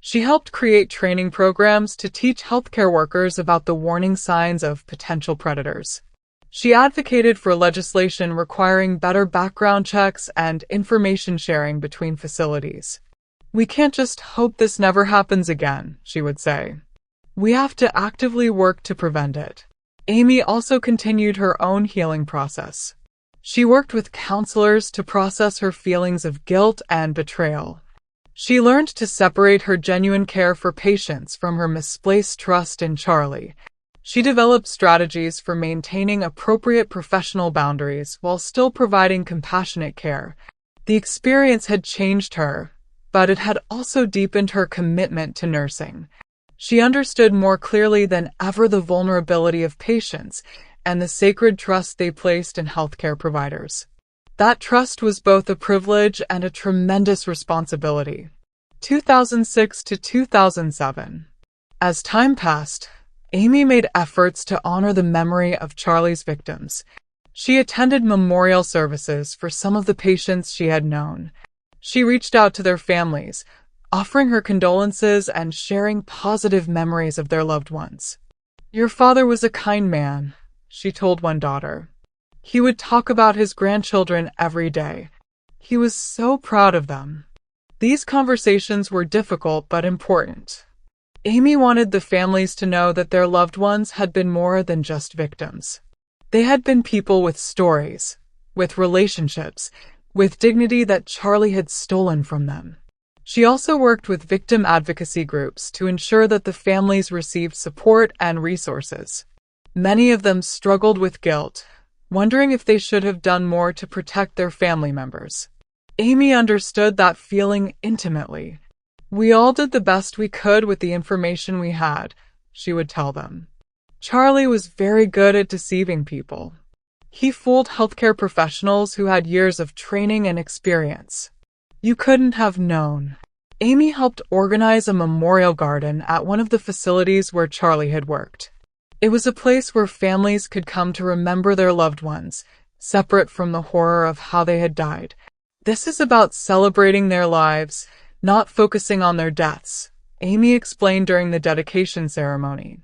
She helped create training programs to teach healthcare workers about the warning signs of potential predators. She advocated for legislation requiring better background checks and information sharing between facilities. "We can't just hope this never happens again," she would say. "We have to actively work to prevent it." Amy also continued her own healing process. She worked with counselors to process her feelings of guilt and betrayal. She learned to separate her genuine care for patients from her misplaced trust in Charlie. She developed strategies for maintaining appropriate professional boundaries while still providing compassionate care. The experience had changed her, but it had also deepened her commitment to nursing. She understood more clearly than ever the vulnerability of patients and the sacred trust they placed in healthcare providers. That trust was both a privilege and a tremendous responsibility. 2006 to 2007. As time passed, Amy made efforts to honor the memory of Charlie's victims. She attended memorial services for some of the patients she had known. She reached out to their families, offering her condolences and sharing positive memories of their loved ones. "Your father was a kind man," she told one daughter. "He would talk about his grandchildren every day. He was so proud of them." These conversations were difficult but important. Amy wanted the families to know that their loved ones had been more than just victims. They had been people with stories, with relationships, with dignity that Charlie had stolen from them. She also worked with victim advocacy groups to ensure that the families received support and resources. Many of them struggled with guilt, wondering if they should have done more to protect their family members. Amy understood that feeling intimately. "We all did the best we could with the information we had," she would tell them. Charlie was very good at deceiving people. He fooled healthcare professionals who had years of training and experience. "You couldn't have known." Amy helped organize a memorial garden at one of the facilities where Charlie had worked. It was a place where families could come to remember their loved ones, separate from the horror of how they had died. "This is about celebrating their lives, not focusing on their deaths," Amy explained during the dedication ceremony.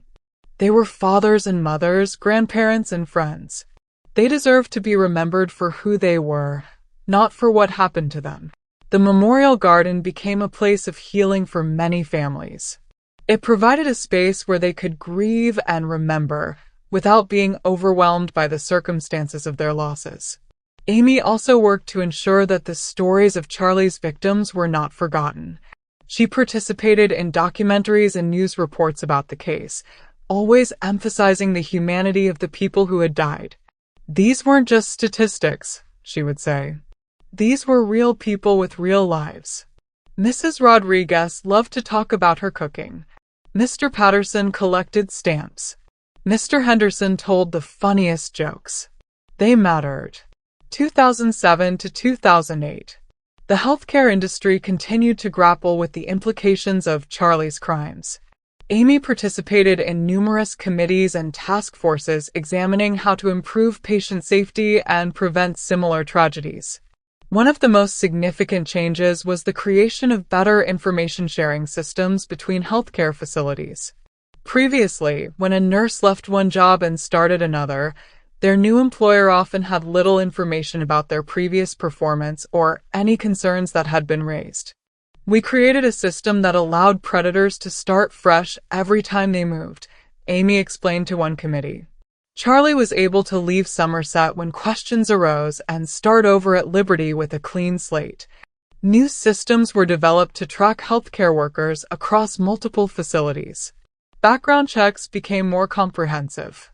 "They were fathers and mothers, grandparents and friends. They deserve to be remembered for who they were, not for what happened to them." The memorial garden became a place of healing for many families. It provided a space where they could grieve and remember, without being overwhelmed by the circumstances of their losses. Amy also worked to ensure that the stories of Charlie's victims were not forgotten. She participated in documentaries and news reports about the case, always emphasizing the humanity of the people who had died. "These weren't just statistics," she would say. "These were real people with real lives." Mrs. Rodriguez loved to talk about her cooking. Mr. Patterson collected stamps. Mr. Henderson told the funniest jokes. They mattered. 2007 to 2008. The healthcare industry continued to grapple with the implications of Charlie's crimes. Amy participated in numerous committees and task forces examining how to improve patient safety and prevent similar tragedies. One of the most significant changes was the creation of better information sharing systems between healthcare facilities. Previously, when a nurse left one job and started another, their new employer often had little information about their previous performance or any concerns that had been raised. "We created a system that allowed predators to start fresh every time they moved," Amy explained to one committee. Charlie was able to leave Somerset when questions arose and start over at Liberty with a clean slate. New systems were developed to track healthcare workers across multiple facilities. Background checks became more comprehensive.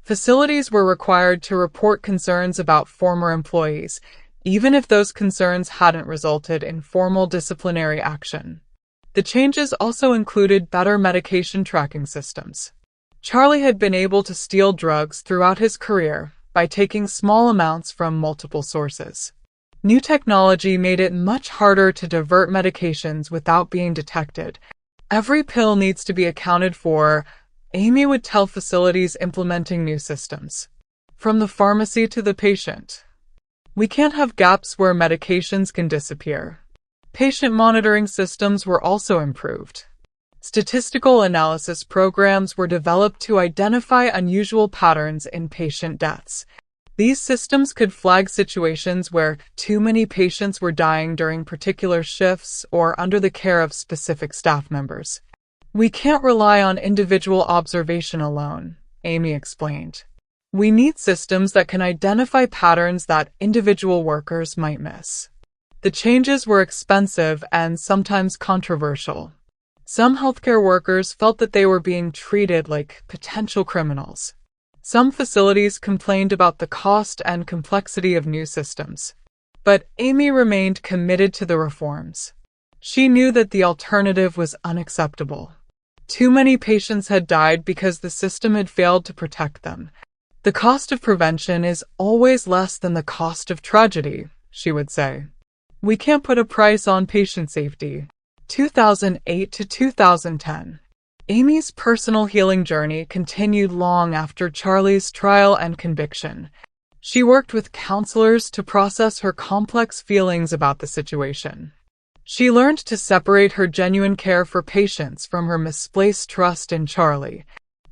Facilities were required to report concerns about former employees, even if those concerns hadn't resulted in formal disciplinary action. The changes also included better medication tracking systems. Charlie had been able to steal drugs throughout his career by taking small amounts from multiple sources. New technology made it much harder to divert medications without being detected. Every pill needs to be accounted for, Amy would tell facilities implementing new systems. From the pharmacy to the patient. We can't have gaps where medications can disappear. Patient monitoring systems were also improved. Statistical analysis programs were developed to identify unusual patterns in patient deaths. These systems could flag situations where too many patients were dying during particular shifts or under the care of specific staff members. We can't rely on individual observation alone, Amy explained. We need systems that can identify patterns that individual workers might miss. The changes were expensive and sometimes controversial. Some healthcare workers felt that they were being treated like potential criminals. Some facilities complained about the cost and complexity of new systems. But Amy remained committed to the reforms. She knew that the alternative was unacceptable. Too many patients had died because the system had failed to protect them. The cost of prevention is always less than the cost of tragedy, she would say. We can't put a price on patient safety. 2008 to 2010. Amy's personal healing journey continued long after Charlie's trial and conviction. She worked with counselors to process her complex feelings about the situation. She learned to separate her genuine care for patients from her misplaced trust in Charlie.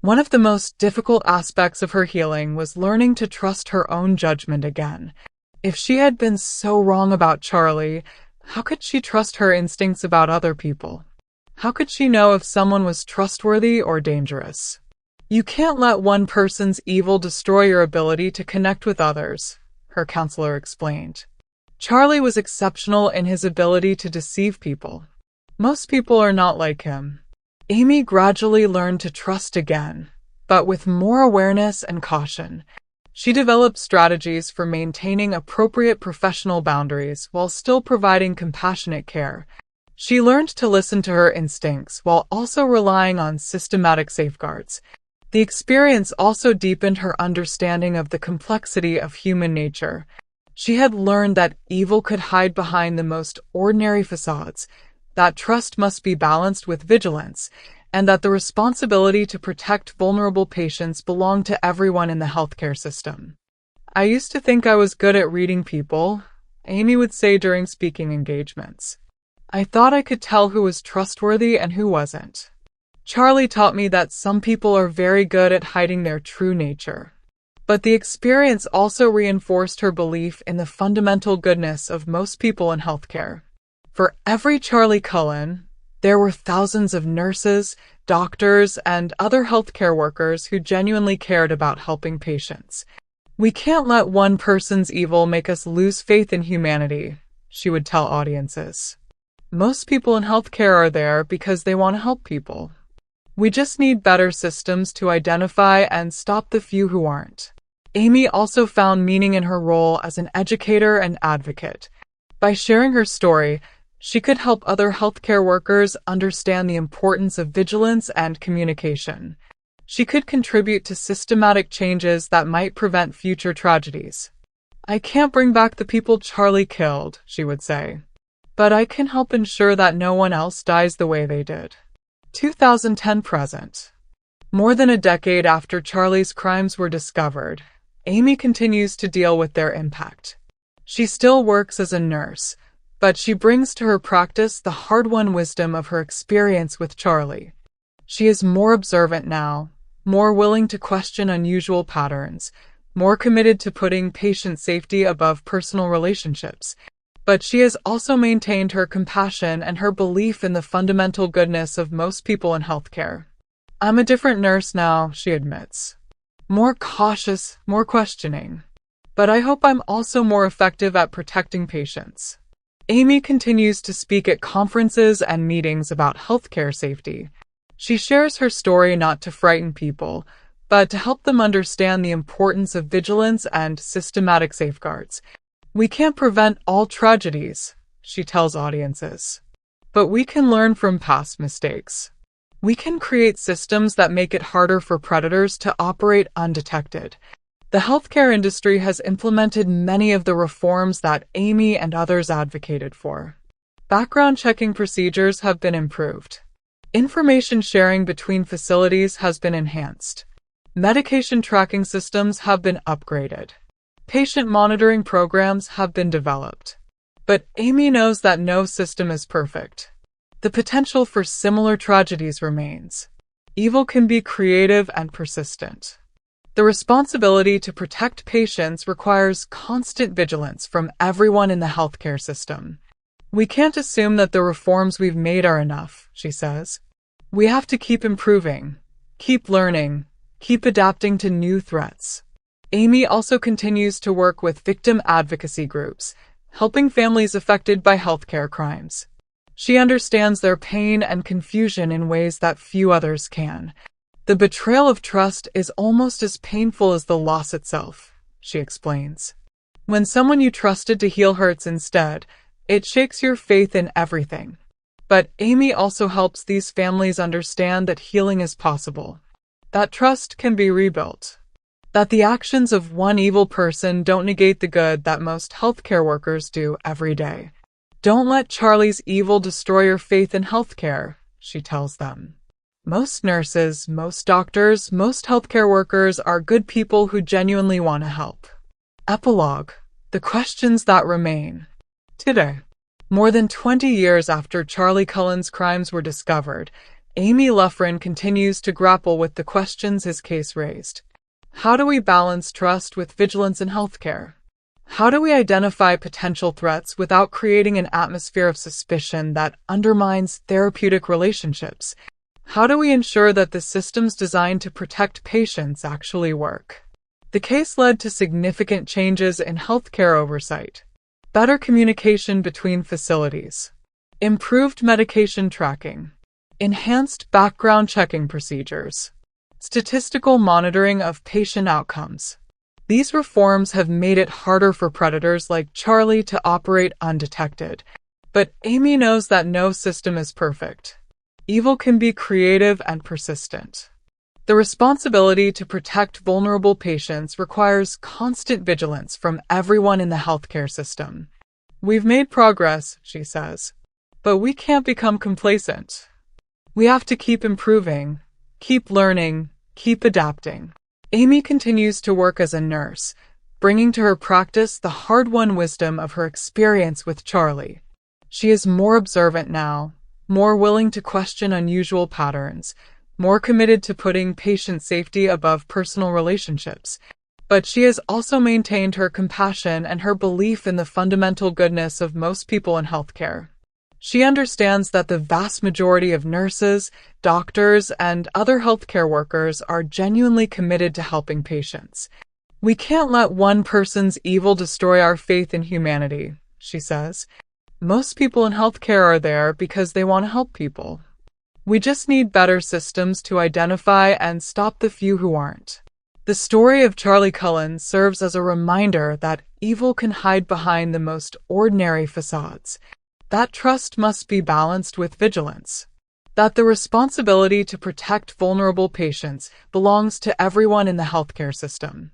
One of the most difficult aspects of her healing was learning to trust her own judgment again. If she had been so wrong about Charlie, how could she trust her instincts about other people? How could she know if someone was trustworthy or dangerous? You can't let one person's evil destroy your ability to connect with others, her counselor explained. Charlie was exceptional in his ability to deceive people. Most people are not like him. Amy gradually learned to trust again, but with more awareness and caution. She developed strategies for maintaining appropriate professional boundaries while still providing compassionate care. She learned to listen to her instincts while also relying on systematic safeguards. The experience also deepened her understanding of the complexity of human nature. She had learned that evil could hide behind the most ordinary facades, that trust must be balanced with vigilance, and that the responsibility to protect vulnerable patients belonged to everyone in the healthcare system. I used to think I was good at reading people, Amy would say during speaking engagements. I thought I could tell who was trustworthy and who wasn't. Charlie taught me that some people are very good at hiding their true nature. But the experience also reinforced her belief in the fundamental goodness of most people in healthcare. For every Charlie Cullen, there were thousands of nurses, doctors, and other healthcare workers who genuinely cared about helping patients. We can't let one person's evil make us lose faith in humanity, she would tell audiences. Most people in healthcare are there because they want to help people. We just need better systems to identify and stop the few who aren't. Amy also found meaning in her role as an educator and advocate. By sharing her story, she could help other healthcare workers understand the importance of vigilance and communication. She could contribute to systematic changes that might prevent future tragedies. I can't bring back the people Charlie killed, she would say. But I can help ensure that no one else dies the way they did. 2010 present. More than a decade after Charlie's crimes were discovered, Amy continues to deal with their impact. She still works as a nurse, but she brings to her practice the hard-won wisdom of her experience with Charlie. She is more observant now, more willing to question unusual patterns, more committed to putting patient safety above personal relationships. But she has also maintained her compassion and her belief in the fundamental goodness of most people in healthcare. I'm a different nurse now, she admits. More cautious, more questioning. But I hope I'm also more effective at protecting patients. Amy continues to speak at conferences and meetings about healthcare safety. She shares her story not to frighten people, but to help them understand the importance of vigilance and systematic safeguards. We can't prevent all tragedies, she tells audiences, but we can learn from past mistakes. We can create systems that make it harder for predators to operate undetected. The healthcare industry has implemented many of the reforms that Amy and others advocated for. Background checking procedures have been improved. Information sharing between facilities has been enhanced. Medication tracking systems have been upgraded. Patient monitoring programs have been developed. But Amy knows that no system is perfect. The potential for similar tragedies remains. Evil can be creative and persistent. The responsibility to protect patients requires constant vigilance from everyone in the healthcare system. We can't assume that the reforms we've made are enough, she says. We have to keep improving, keep learning, keep adapting to new threats. Amy also continues to work with victim advocacy groups, helping families affected by healthcare crimes. She understands their pain and confusion in ways that few others can. The betrayal of trust is almost as painful as the loss itself, she explains. When someone you trusted to heal hurts instead, it shakes your faith in everything. But Amy also helps these families understand that healing is possible, that trust can be rebuilt, that the actions of one evil person don't negate the good that most healthcare workers do every day. Don't let Charlie's evil destroy your faith in healthcare, she tells them. Most nurses, most doctors, most healthcare workers are good people who genuinely want to help. Epilogue: the questions that remain. Today, more than 20 years after Charlie Cullen's crimes were discovered, Amy Loughren continues to grapple with the questions his case raised. How do we balance trust with vigilance in healthcare? How do we identify potential threats without creating an atmosphere of suspicion that undermines therapeutic relationships? How do we ensure that the systems designed to protect patients actually work? The case led to significant changes in healthcare oversight. Better communication between facilities, improved medication tracking, enhanced background checking procedures, statistical monitoring of patient outcomes. These reforms have made it harder for predators like Charlie to operate undetected. But Amy knows that no system is perfect. Evil can be creative and persistent. The responsibility to protect vulnerable patients requires constant vigilance from everyone in the healthcare system. We've made progress, she says, but we can't become complacent. We have to keep improving, keep learning, keep adapting. Amy continues to work as a nurse, bringing to her practice the hard-won wisdom of her experience with Charlie. She is more observant now, more willing to question unusual patterns, more committed to putting patient safety above personal relationships. But she has also maintained her compassion and her belief in the fundamental goodness of most people in healthcare. She understands that the vast majority of nurses, doctors, and other healthcare workers are genuinely committed to helping patients. We can't let one person's evil destroy our faith in humanity, she says. Most people in healthcare are there because they want to help people. We just need better systems to identify and stop the few who aren't. The story of Charlie Cullen serves as a reminder that evil can hide behind the most ordinary facades, that trust must be balanced with vigilance, that the responsibility to protect vulnerable patients belongs to everyone in the healthcare system.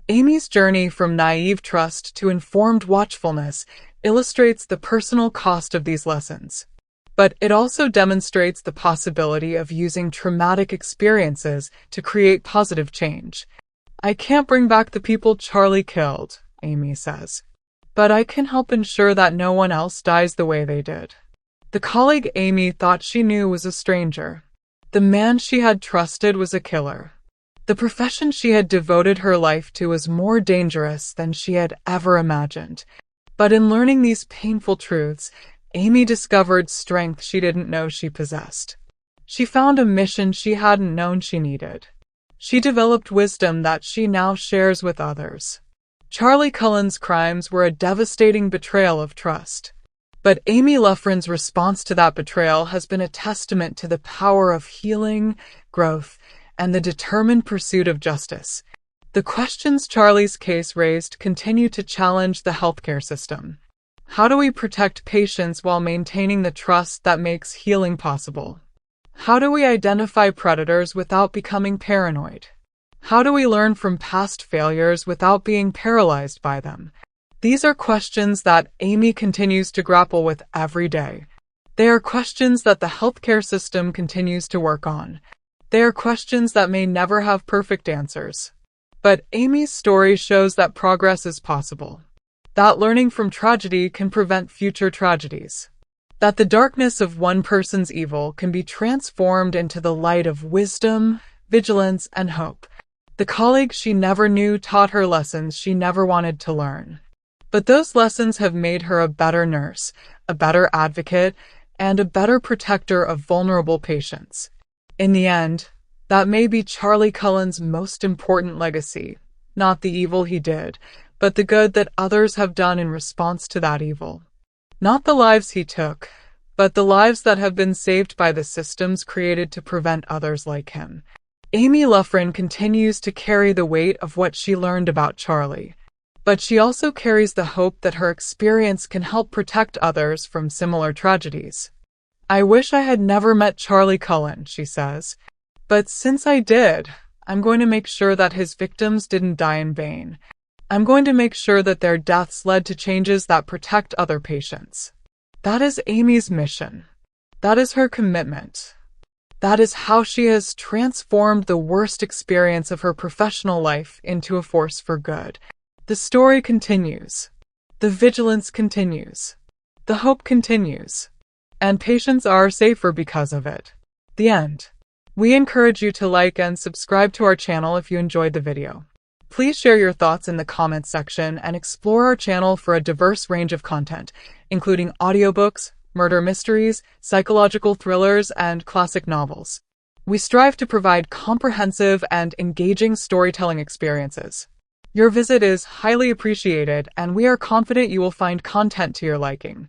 Amy's journey from naive trust to informed watchfulness illustrates the personal cost of these lessons. But it also demonstrates the possibility of using traumatic experiences to create positive change. I can't bring back the people Charlie killed, Amy says, but I can help ensure that no one else dies the way they did. The colleague Amy thought she knew was a stranger. The man she had trusted was a killer. The profession she had devoted her life to was more dangerous than she had ever imagined. But in learning these painful truths, Amy discovered strength she didn't know she possessed. She found a mission she hadn't known she needed. She developed wisdom that she now shares with others. Charlie Cullen's crimes were a devastating betrayal of trust. But Amy Loughren's response to that betrayal has been a testament to the power of healing, growth, and the determined pursuit of justice. The questions Charlie's case raised continue to challenge the healthcare system. How do we protect patients while maintaining the trust that makes healing possible? How do we identify predators without becoming paranoid? How do we learn from past failures without being paralyzed by them? These are questions that Amy continues to grapple with every day. They are questions that the healthcare system continues to work on. They are questions that may never have perfect answers. But Amy's story shows that progress is possible. That learning from tragedy can prevent future tragedies. That the darkness of one person's evil can be transformed into the light of wisdom, vigilance, and hope. The colleague she never knew taught her lessons she never wanted to learn. But those lessons have made her a better nurse, a better advocate, and a better protector of vulnerable patients. In the end, that may be Charlie Cullen's most important legacy, not the evil he did, but the good that others have done in response to that evil. Not the lives he took, but the lives that have been saved by the systems created to prevent others like him. Amy Loughren continues to carry the weight of what she learned about Charlie, but she also carries the hope that her experience can help protect others from similar tragedies. I wish I had never met Charlie Cullen, she says, but since I did, I'm going to make sure that his victims didn't die in vain. I'm going to make sure that their deaths led to changes that protect other patients. That is Amy's mission. That is her commitment. That is how she has transformed the worst experience of her professional life into a force for good. The story continues. The vigilance continues. The hope continues. And patients are safer because of it. The end. We encourage you to like and subscribe to our channel if you enjoyed the video. Please share your thoughts in the comments section and explore our channel for a diverse range of content, including audiobooks, murder mysteries, psychological thrillers, and classic novels. We strive to provide comprehensive and engaging storytelling experiences. Your visit is highly appreciated, and we are confident you will find content to your liking.